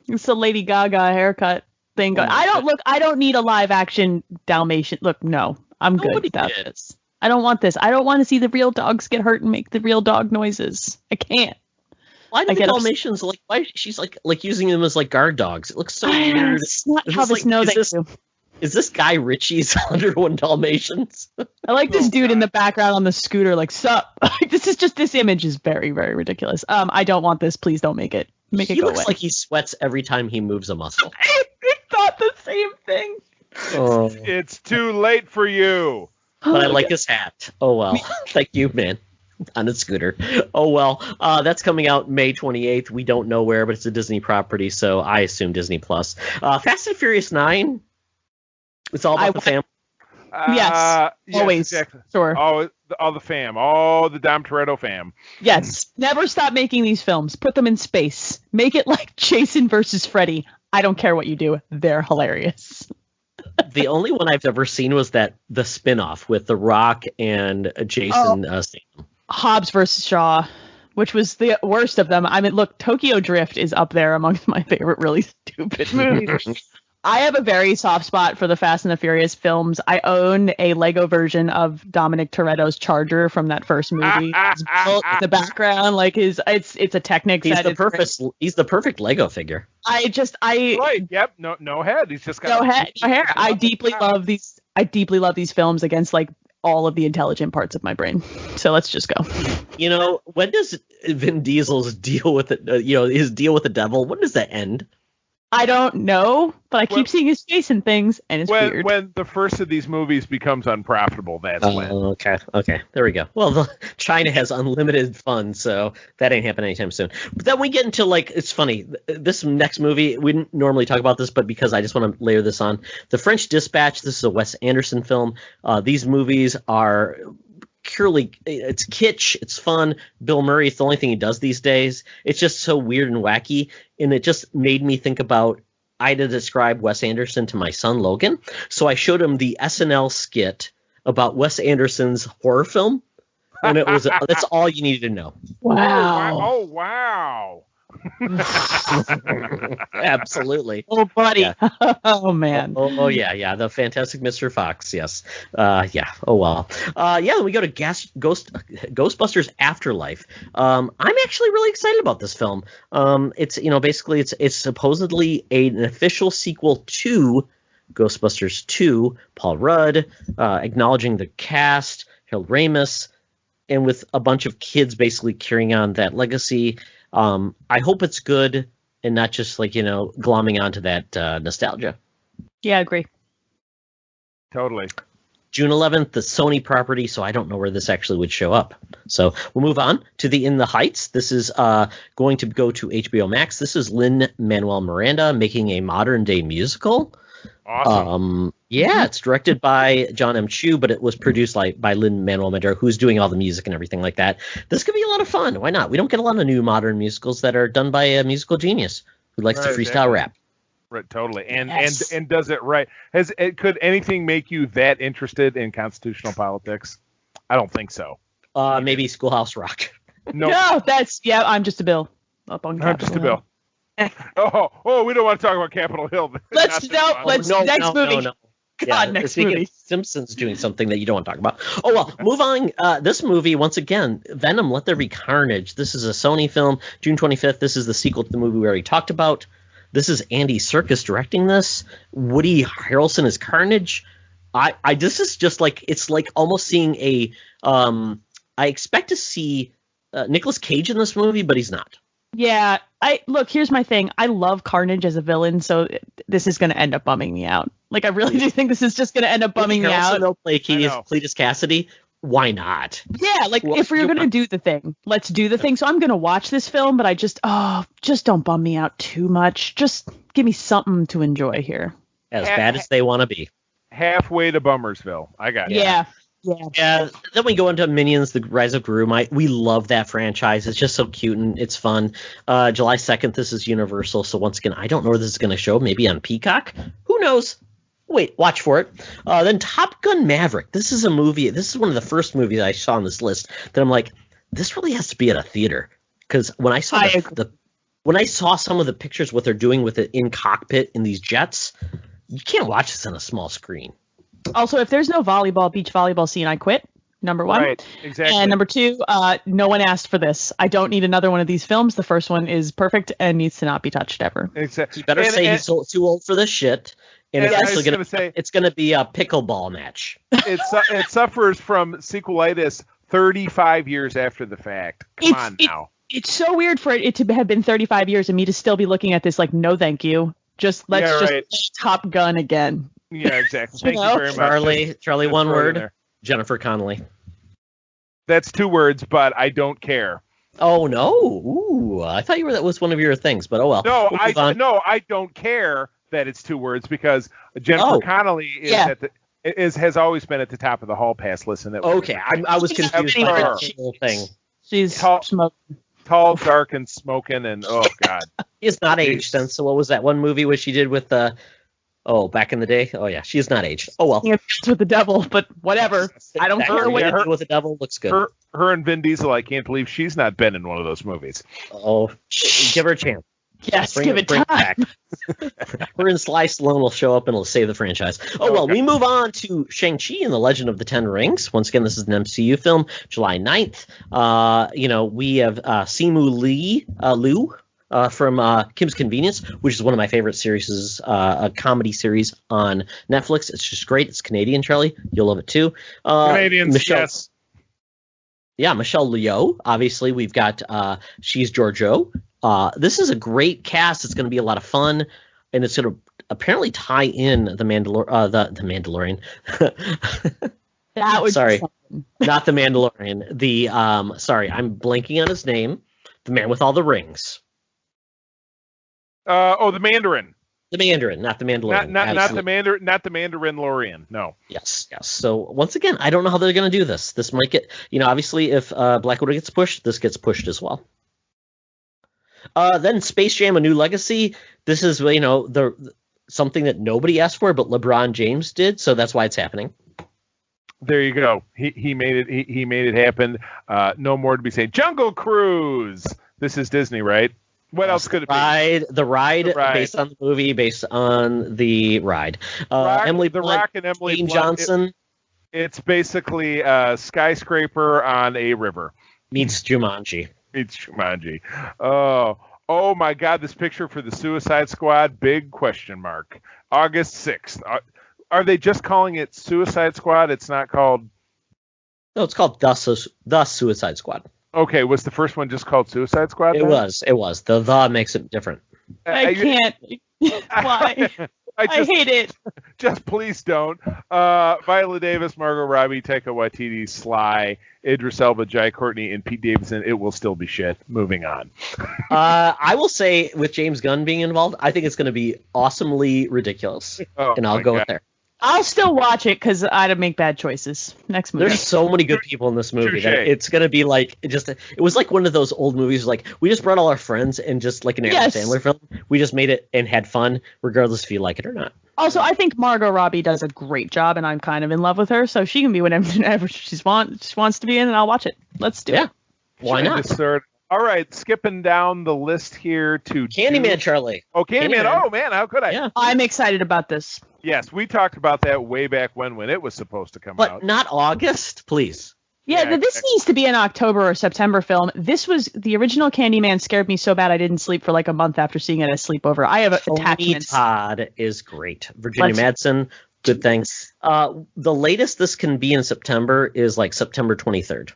it's a Lady Gaga haircut thing. I don't need a live action Dalmatian. Look, no, I'm good without this. I don't want this. I don't want to see the real dogs get hurt and make the real dog noises. I can't. Why do the Dalmatians why she's like using them as like guard dogs? It looks so weird. It's not how they know they do. Is this Guy Ritchie's 101 Dalmatians? I like this dude in the background on the scooter, like, sup? This image is very, very ridiculous. I don't want this. Please don't make it. He looks like he sweats every time he moves a muscle. I thought the same thing. Oh, It's too late for you. but I like his hat. Oh well. Thank you, man. On a scooter. Oh well. That's coming out May 28th. We don't know where, but it's a Disney property, so I assume Disney Plus. Fast and Furious 9. It's all about the family. Yes, always. Exactly. Sure. All the fam. All the Dom Toretto fam. Yes. Never stop making these films. Put them in space. Make it like Jason versus Freddy. I don't care what you do. They're hilarious. The only one I've ever seen was the spin-off with The Rock and Jason Statham. Hobbs versus Shaw, which was the worst of them. I mean, look, Tokyo Drift is up there amongst my favorite really stupid movies. I have a very soft spot for the Fast and the Furious films. I own a Lego version of Dominic Toretto's Charger from that first movie. It's built in the background, like it's a Technic He's set. He's the perfect Lego figure. Right. Yep. No head. He's just got no hair. I deeply love these films against like all of the intelligent parts of my brain. So let's just go. You know, when does Vin Diesel's deal with it? His deal with the devil. When does that end? I don't know, but I keep seeing his face in things, and it's weird. When the first of these movies becomes unprofitable, that's when. Okay, there we go. Well, China has unlimited funds, so that ain't happening anytime soon. But then we get into, like, it's funny, this next movie, we didn't normally talk about this, but because I just want to layer this on. The French Dispatch, this is a Wes Anderson film. These movies are purely, it's kitsch, it's fun. Bill Murray, it's the only thing he does these days. It's just so weird and wacky, and it just made me think about, I had to describe Wes Anderson to my son Logan, so I showed him the SNL skit about Wes Anderson's horror film, and it was that's all you needed to know. Wow. Oh wow. Absolutely. Oh, buddy. Yeah. Oh, man. Oh, yeah. The Fantastic Mr. Fox. Yes. Yeah. Oh, well. We go to Ghostbusters Afterlife. I'm actually really excited about this film. It's basically it's supposedly an official sequel to Ghostbusters 2. Paul Rudd, acknowledging the cast, Harold Ramis, and with a bunch of kids basically carrying on that legacy. I hope it's good and not just like, glomming onto that nostalgia. Yeah, I agree. Totally. June 11th, the Sony property, so I don't know where this actually would show up. So we'll move on to the In the Heights. This is going to go to HBO Max. This is Lin-Manuel Miranda making a modern-day musical. Awesome. It's directed by John M. Chu, but it was produced by Lin-Manuel Miranda, who's doing all the music and everything like that. This could be a lot of fun. Why not? We don't get a lot of new modern musicals that are done by a musical genius who likes to freestyle rap. Right, totally. And Yes. and does it right. Could anything make you that interested in constitutional politics? I don't think so. Maybe Schoolhouse Rock. No. I'm just a bill. Up on I'm just a Capitol bill. We don't want to talk about Capitol Hill. Next movie. No. God, next movie. Simpsons doing something that you don't want to talk about. Oh, well, move on. This movie, once again, Venom, Let There Be Carnage. This is a Sony film, June 25th. This is the sequel to the movie we already talked about. This is Andy Serkis directing this. Woody Harrelson is Carnage. This is just like, it's like almost seeing I expect to see Nicolas Cage in this movie, but he's not. Yeah, here's my thing. I love Carnage as a villain, so this is going to end up bumming me out. Like, I really do think this is just going to end up bumming me out. They'll play Cletus Cassidy. Why not? Yeah, if we're going to do the thing, let's do the thing. So I'm going to watch this film, but I just don't bum me out too much. Just give me something to enjoy here. As bad as they want to be. Halfway to Bummersville. I got it. Yeah. Then we go into Minions: The Rise of Gru. We love that franchise. It's just so cute and it's fun. July 2nd, this is Universal. So once again, I don't know where this is going to show. Maybe on Peacock. Who knows? Wait, watch for it. Then Top Gun Maverick. This is a movie. This is one of the first movies I saw on this list that I'm like, this really has to be at a theater. Because when I saw when I saw some of the pictures, what they're doing with it in cockpit in these jets, you can't watch this on a small screen. Also, if there's no beach volleyball scene, I quit. Number one. Right, exactly. And number two, no one asked for this. I don't need another one of these films. The first one is perfect and needs to not be touched ever. Exactly. You better say he's too old for this shit. And it's going to be a pickleball match. It suffers from sequelitis 35 years after the fact. Come on now. It's so weird for it to have been 35 years and me to still be looking at this like, no, thank you. Let's Yeah, just right. Top Gun again. Yeah, exactly. Thank know? you very much. Charlie, Just one throw it in word. there. Jennifer Connelly. That's 2 words, but I don't care. Oh no! Ooh, I thought that was one of your things, but oh well. No, We'll move on. I don't care that it's 2 words because Jennifer Connelly has always been at the top of the hall pass list. Okay, I was confused by the whole thing. She's smoking. Tall, dark, and smoking, and oh god, She has not aged since. So what was that one movie where she did with back in the day? Oh yeah, she has not aged. Oh well. Yeah, with the devil, but whatever. I don't care what her with the devil looks good. Her and Vin Diesel, I can't believe she's not been in one of those movies. Oh, give her a chance. Yes, Bring it time. back. Her and Sly Stallone will show up and it'll save the franchise. Oh, well, we move on to Shang-Chi and the Legend of the Ten Rings. Once again, this is an MCU film, July 9th. We have Simu Liu from Kim's Convenience, which is one of my favorite series, a comedy series on Netflix. It's just great. It's Canadian, Charlie. You'll love it too. Canadians, yes. Yeah, Michelle Yeoh. Obviously, we've got she's Giorgio. This is a great cast. It's going to be a lot of fun, and it's going to apparently tie in the Mandalorian. That was sorry, not the Mandalorian. The I'm blanking on his name. The man with all the rings. The Mandarin. The Mandarin, not the Mandalorian. Not the Mandarin Lorian. No. Yes. So once again, I don't know how they're going to do this. This might get, obviously, if Black Widow gets pushed, this gets pushed as well. Then Space Jam: A New Legacy. This is something that nobody asked for, but LeBron James did, so that's why it's happening. There you go. He made it. He made it happen. No more to be said. Jungle Cruise. This is Disney, right? What else could it be? The ride, based on the movie, based on the ride. Emily Blunt, Rock and Emily Dwayne Blunt, Johnson. It's basically a skyscraper on a river. Meets Jumanji. Oh my God! This picture for the Suicide Squad, big question mark. August 6th. Are they just calling it Suicide Squad? It's not called. No, it's called the Suicide Squad. Okay, was the first one just called Suicide Squad? It was. The makes it different. I can't. Why? I hate it. Just please don't. Viola Davis, Margot Robbie, Taika Waititi, Sly, Idris Elba, Jai Courtney, and Pete Davidson. It will still be shit. Moving on. I will say, with James Gunn being involved, I think it's going to be awesomely ridiculous, and I'll go with there. I'll still watch it because I'd make bad choices. Next movie. There's so many good people in this movie that it's going to be like it was like one of those old movies. Like we just brought all our friends and just like an Adam Sandler film, we just made it and had fun, regardless if you like it or not. Also, I think Margot Robbie does a great job, and I'm kind of in love with her, so she can be whatever she wants to be in, and I'll watch it. Let's do it. Why not? All right, skipping down the list here to Candyman, Charlie. Oh, Candyman. Oh man, how could I? Yeah. I'm excited about this. Yes, we talked about that way back when it was supposed to come out. But not August, please. Yeah, this needs to be an October or September film. This was the original Candyman. Scared me so bad I didn't sleep for like a month after seeing it at a sleepover. I have attachments. Todd is great. Virginia Madsen, good things. The latest this can be in September is like September 23rd.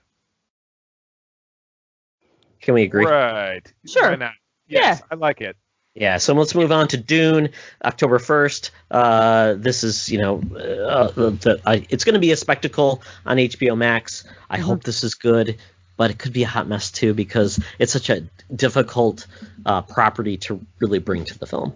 Can we agree? Right. Sure. Why not? Yes, yeah. I like it. Yeah, so let's move on to Dune, October 1st. This is, it's going to be a spectacle on HBO Max. I hope this is good, but it could be a hot mess too because it's such a difficult property to really bring to the film.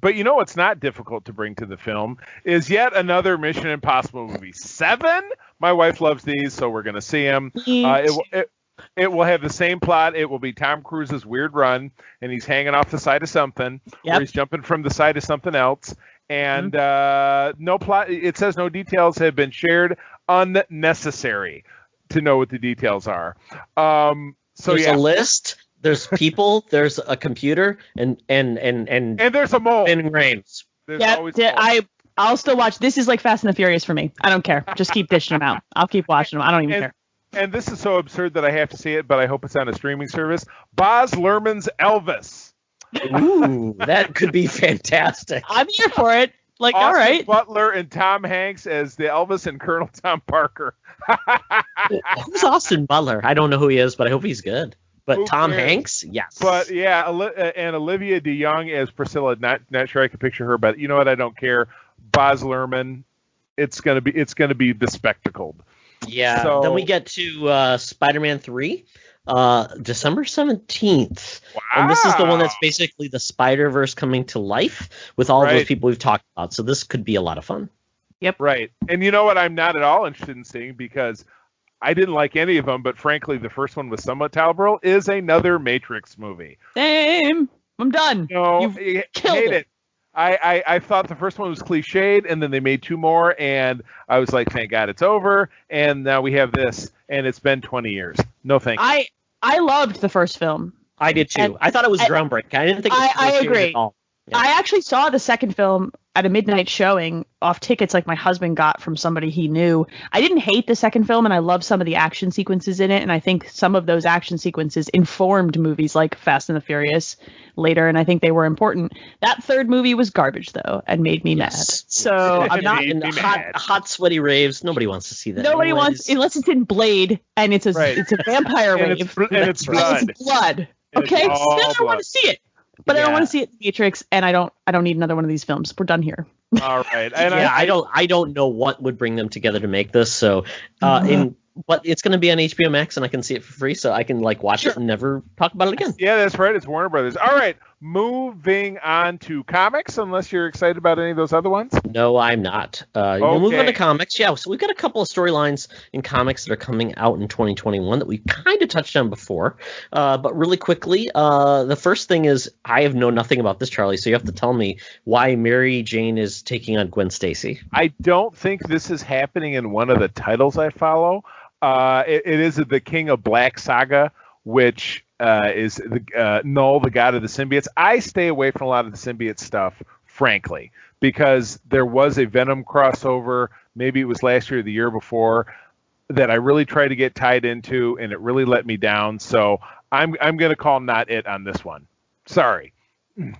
But you know what's not difficult to bring to the film is yet another Mission Impossible movie. 7? My wife loves these, so we're going to see them. It will have the same plot. It will be Tom Cruise's weird run, and he's hanging off the side of something, or he's jumping from the side of something else. And no plot. It says no details have been shared. Unnecessary to know what the details are. There's a list. There's people. There's a computer, and there's a mole. And Rames. I'll still watch. This is like Fast and the Furious for me. I don't care. Just keep dishing them out. I'll keep watching them. I don't even care. And this is so absurd that I have to see it, but I hope it's on a streaming service. Baz Luhrmann's Elvis. Ooh, that could be fantastic. I'm here for it. Like, Austin all right. Butler and Tom Hanks as the Elvis and Colonel Tom Parker. Who's Austin Butler? I don't know who he is, but I hope he's good. But Who Tom cares? Hanks, yes. But yeah, and Olivia DeJonge as Priscilla. Not sure I can picture her, but you know what? I don't care. Baz Luhrmann. It's gonna be bespectacled. Yeah. So- Then we get to Spider-Man 3, December 17th. And this is the one that's Wow. basically the Spider-Verse coming to life with all Right. those people we've talked about. So this could be a lot of fun. Right. And you know what? I'm not at all interested in seeing because I didn't like any of them, but frankly, the first one was somewhat tolerable. Is another Matrix movie. Same. I'm done. No, You've I killed hate it. it. I thought the first one was cliched, and then they made two more, and I was like, thank God it's over. And now we have this, and it's been 20 years. No, thank you. I loved the first film. I did too. And- I thought it was and- groundbreaking. I didn't think it was I cliche agree. at all. Yeah. I actually saw the second film at a midnight showing off tickets like my husband got from somebody he knew. I didn't hate the second film, and I loved some of the action sequences in it, and I think some of those action sequences informed movies like Fast and the Furious later, and I think they were important. That third movie was garbage, though, and made me mad. Yes. So I'm not... Made In me hot, mad. hot, sweaty raves. Nobody wants to see that. Nobody anyways. wants, unless it's in Blade, and it's a Right. vampire And rave. it's That's right. blood. And it's blood. And it's Okay, all then I blood. want to see it. But I Yeah. don't want to see it in Matrix, and I don't need another one of these films. We're done here. All right. And Yeah, I don't know what would bring them together to make this. So, but it's going to be on HBO Max, and I can see it for free, so I can watch it and never talk about it again. Yeah, that's right. It's Warner Brothers. All right. Moving on to comics, unless you're excited about any of those other ones. No, I'm not. We'll move on Okay. to comics. Yeah, so we've got a couple of storylines in comics that are coming out in 2021 that we kind of touched on before. But really quickly, the first thing is I have known nothing about this, Charlie, so you have to tell me why Mary Jane is taking on Gwen Stacy. I don't think this is happening in one of the titles I follow. It is the King of Black saga, which is Null, the god of the symbiotes. I stay away from a lot of the symbiote stuff, frankly, because there was a Venom crossover, maybe it was last year or the year before, that I really tried to get tied into, and it really let me down. So I'm going to call not it on this one. Sorry. And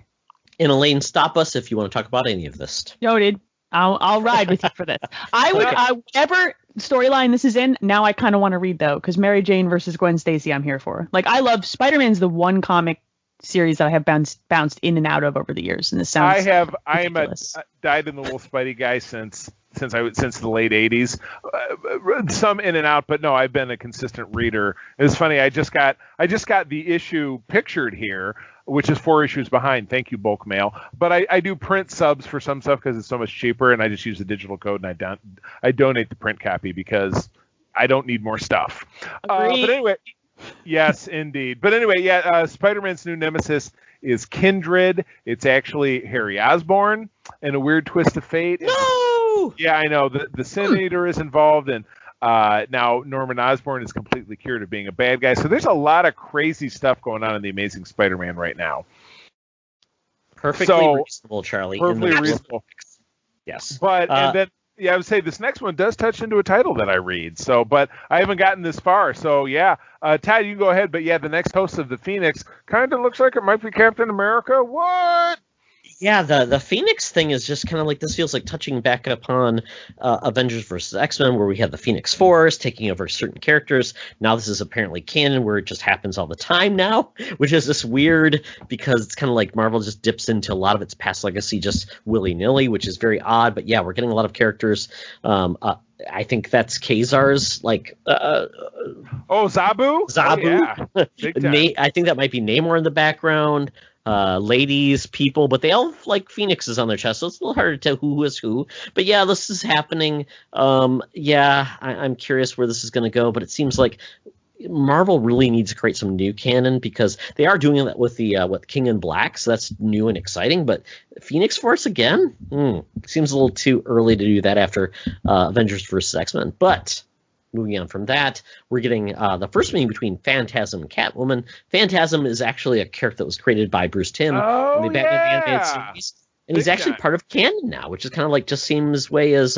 Elaine, stop us if you want to talk about any of this. Noted. I'll ride with you for this. Whatever storyline this is in, now I kind of want to read though, because Mary Jane versus Gwen Stacy, I'm here for. I love Spider-Man's the one comic series that I have bounced in and out of over the years, and this sounds. I am a ridiculous. dyed in the wool Spidey guy since the late 80s. Some in and out, but no, I've been a consistent reader. It's funny. I just got the issue pictured here, which is 4 issues behind. Thank you, bulk mail. But I do print subs for some stuff because it's so much cheaper, and I just use the digital code, and I donate the print copy because I don't need more stuff. But Agreed. anyway, yes, indeed. But anyway, yeah, Spider-Man's new nemesis is Kindred. It's actually Harry Osborn, and a weird twist of fate. No! Yeah, I know. The Sin Eater is involved, and now Norman Osborn is completely cured of being a bad guy. So there's a lot of crazy stuff going on in the Amazing Spider-Man right now. Perfectly reasonable, Charlie. Perfectly reasonable. Yes. But and then I would say this next one does touch into a title that I read. So, but I haven't gotten this far. So yeah, Tad, you can go ahead. But yeah, the next host of the Phoenix kind of looks like it might be Captain America. What? Yeah, the Phoenix thing is just kind of this feels like touching back upon Avengers versus X-Men, where we had the Phoenix Force taking over certain characters. Now this is apparently canon, where it just happens all the time now, which is just weird because it's kind of like Marvel just dips into a lot of its past legacy just willy-nilly, which is very odd. But yeah, we're getting a lot of characters. I think that's Kazar's Zabu? Zabu. Oh, yeah. Big time. I think that might be Namor in the background. Ladies, people, but they all have phoenixes on their chest, so it's a little harder to tell who is who. But yeah, this is happening. I'm curious where this is going to go, but it seems like Marvel really needs to create some new canon because they are doing that with the King in Black, so that's new and exciting. But Phoenix Force again, seems a little too early to do that after Avengers vs. X-Men, but. Moving on from that, we're getting the first meeting between Phantasm and Catwoman. Phantasm is actually a character that was created by Bruce Timm in the Batman animated series. And he's actually part of canon now, which is kind of just same way as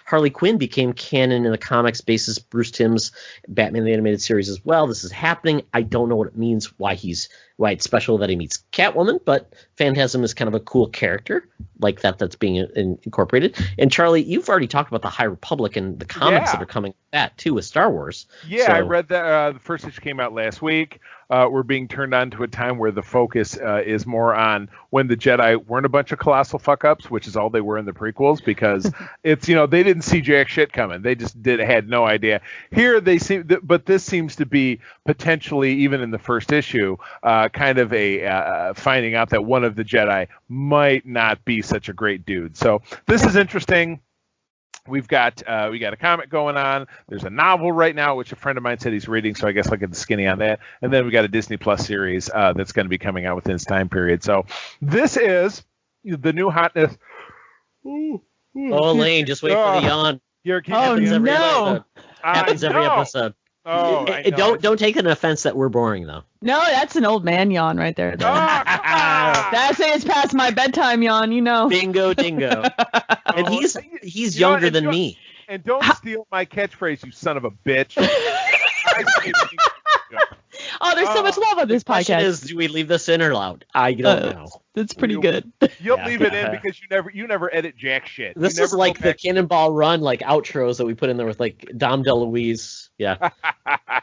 Harley Quinn became canon in the comics basis Bruce Timm's Batman the Animated Series as well. This is happening. I don't know what it means, why he's Right, special that he meets Catwoman, but Phantasm is kind of a cool character like that's being incorporated. And Charlie, you've already talked about the High Republic and the comics that are coming with that too with Star Wars. Yeah, I read that the first issue came out last week. We're being turned on to a time where the focus is more on when the Jedi weren't a bunch of colossal fuck-ups, which is all they were in the prequels, because it's, they didn't see jack shit coming. They just had no idea. Here they seem, but this seems to be potentially, even in the first issue, kind of a finding out that one of the Jedi might not be such a great dude. So this is interesting. We got a comic going on. There's a novel right now, which a friend of mine said he's reading, so I guess I'll get the skinny on that. And then we got a Disney Plus series that's going to be coming out within this time period. So this is the new hotness. Oh, Elaine, just wait for the yawn. Happens every episode. Happens every episode. Oh, don't take an offense that we're boring, though. No, that's an old man yawn right there. That's it's past my bedtime yawn, Bingo, dingo. And he's younger than me. And don't steal my catchphrase, you son of a bitch. Oh, there's so much love on this podcast. Is, do we leave this in or out? I don't know. That's pretty good. You'll leave it in because you never edit jack shit. This is like the Cannonball Run outros that we put in there with Dom DeLuise. Yeah.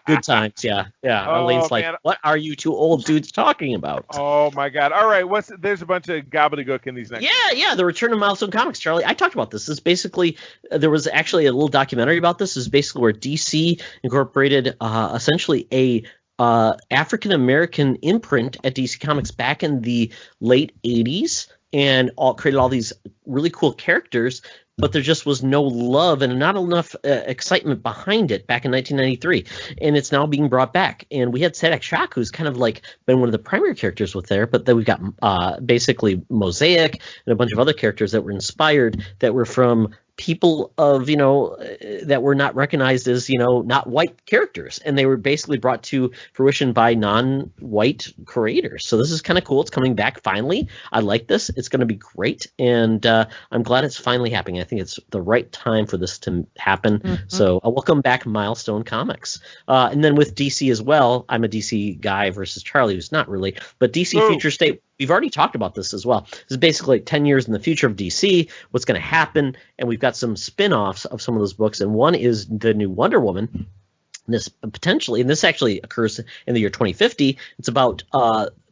Good times. Yeah. Elaine's man. What are you two old dudes talking about? Oh my God. All right. There's a bunch of gobbledygook in these next. Yeah. The Return of Milestone Comics, Charlie. I talked about this. This is basically, there was actually a little documentary about this. This is basically where DC incorporated essentially a African American imprint at DC Comics back in the late 80s and created all these really cool characters, but there just was no love and not enough excitement behind it back in 1993. And it's now being brought back. And we had Sadak Shak, who's kind of been one of the primary characters with there, but then we've got basically Mosaic and a bunch of other characters that were inspired that were from people of, that were not recognized as, not white characters. And they were basically brought to fruition by non-white creators. So this is kind of cool. It's coming back finally. I like this. It's going to be great. And I'm glad it's finally happening. I think it's the right time for this to happen. Mm-hmm. So welcome back, Milestone Comics. And then with DC as well, I'm a DC guy versus Charlie, who's not really, but DC Future State, we've already talked about this as well. This is basically 10 years in the future of DC, what's going to happen. And we've got some spin-offs of some of those books. And one is the new Wonder Woman. This potentially, and this actually occurs in the year 2050. It's about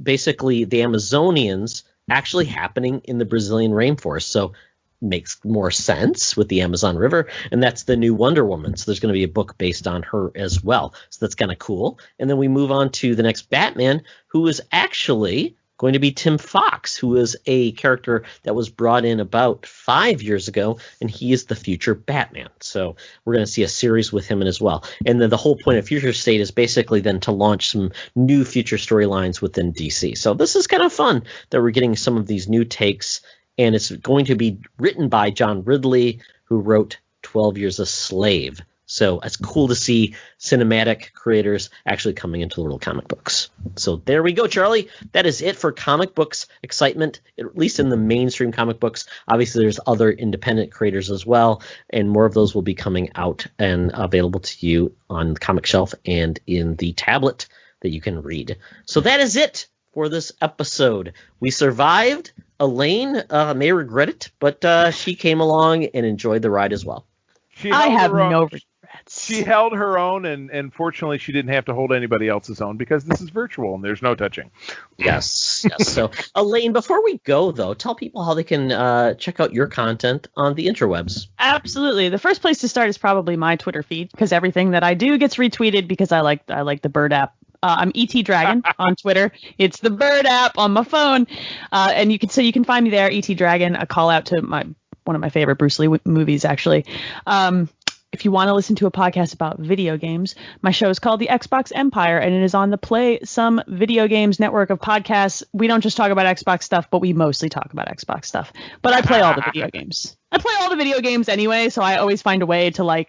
basically the Amazonians actually happening in the Brazilian rainforest. So makes more sense with the Amazon River, and that's the new Wonder Woman. So there's going to be a book based on her as well. So that's kind of cool. And then we move on to the next Batman, who is actually going to be Tim Fox, who is a character that was brought in about 5 years ago, and he is the future Batman. So we're going to see a series with him in as well. And then the whole point of Future State is basically then to launch some new future storylines within DC. So this is kind of fun that we're getting some of these new takes, and it's going to be written by John Ridley, who wrote 12 Years a Slave. So it's cool to see cinematic creators actually coming into the world of comic books. So there we go, Charlie. That is it for comic books excitement, at least in the mainstream comic books. Obviously, there's other independent creators as well, and more of those will be coming out and available to you on the comic shelf and in the tablet that you can read. So that is it for this episode. We survived. Elaine may regret it, but she came along and enjoyed the ride as well. I have no regrets. She held her own, and fortunately, she didn't have to hold anybody else's own because this is virtual and there's no touching. Yes. So, Elaine, before we go, though, tell people how they can check out your content on the interwebs. Absolutely. The first place to start is probably my Twitter feed, because everything that I do gets retweeted because I like the Bird app. I'm ET Dragon on Twitter. It's the Bird app on my phone, and you can find me there. ET Dragon. A call out to one of my favorite Bruce Lee movies, actually. If you want to listen to a podcast about video games, my show is called The Xbox Empire, and it is on the Play Some Video Games network of podcasts. We don't just talk about Xbox stuff, but we mostly talk about Xbox stuff. But I play all the video games. I play all the video games anyway, so I always find a way to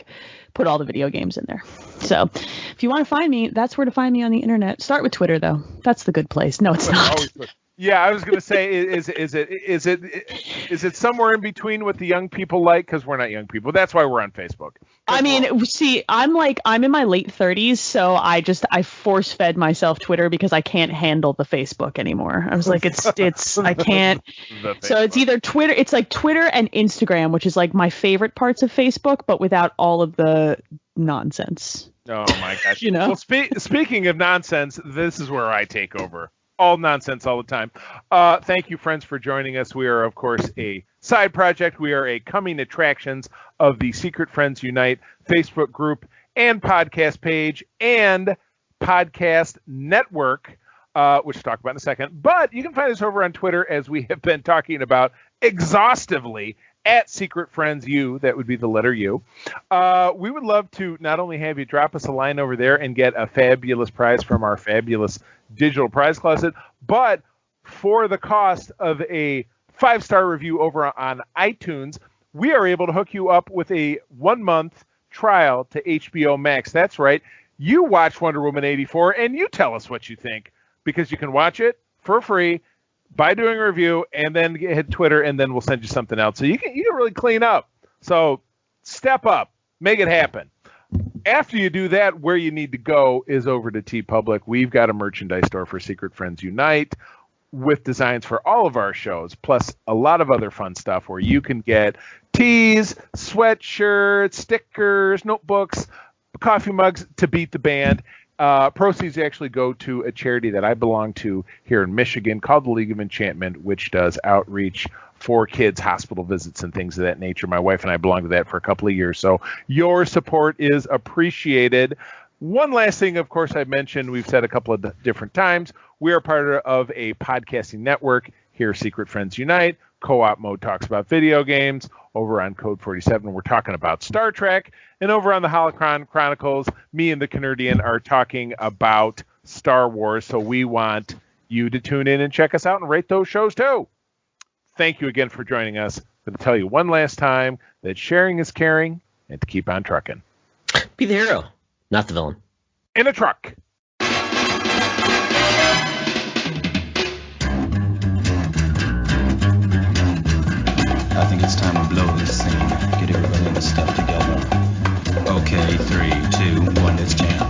put all the video games in there. So if you want to find me, that's where to find me on the internet. Start with Twitter, though. That's the good place. No, it's not. Yeah, I was going to say, is it Is it somewhere in between what the young people like? Because we're not young people. That's why we're on Facebook. I mean, see, I'm in my late 30s, so I force fed myself Twitter because I can't handle the Facebook anymore. I was like, I can't. So it's either Twitter, it's like Twitter and Instagram, which is like my favorite parts of Facebook, but without all of the nonsense. Oh my gosh. Well, speaking of nonsense, this is where I take over. All nonsense all the time. Thank you, friends, for joining us. We are, of course, a side project. We are a coming attractions of the Secret Friends Unite Facebook group and podcast page and podcast network, which we'll talk about in a second. But you can find us over on Twitter, as we have been talking about exhaustively, at Secret Friends U. That would be the letter U. We would love to not only have you drop us a line over there and get a fabulous prize from our fabulous digital prize closet, but for the cost of a 5-star review over on iTunes, we are able to hook you up with a 1-month trial to HBO Max. That's right. You watch Wonder Woman 84 and you tell us what you think, because you can watch it for free by doing a review, and then hit Twitter, and then we'll send you something else. So you can really clean up. So step up, make it happen. After you do that, where you need to go is over to TeePublic. We've got a merchandise store for Secret Friends Unite with designs for all of our shows, plus a lot of other fun stuff where you can get tees, sweatshirts, stickers, notebooks, coffee mugs to beat the band. Proceeds actually go to a charity that I belong to here in Michigan called the League of Enchantment, which does outreach for kids, hospital visits, and things of that nature. My wife and I belong to that for a couple of years, so your support is appreciated. One last thing, of course, I mentioned, we've said a couple of different times, we are part of a podcasting network here, Secret Friends Unite. Co-op Mode talks about video games. Over on Code 47, we're talking about Star Trek. And over on the Holocron Chronicles, me and the Canardian are talking about Star Wars. So we want you to tune in and check us out and rate those shows too. Thank you again for joining us. I'm going to tell you one last time that sharing is caring, and to keep on trucking. Be the hero, not the villain. In a truck. I think it's time to blow this scene. Get everybody in the stuff together. Okay, 3, 2, 1, let's jam.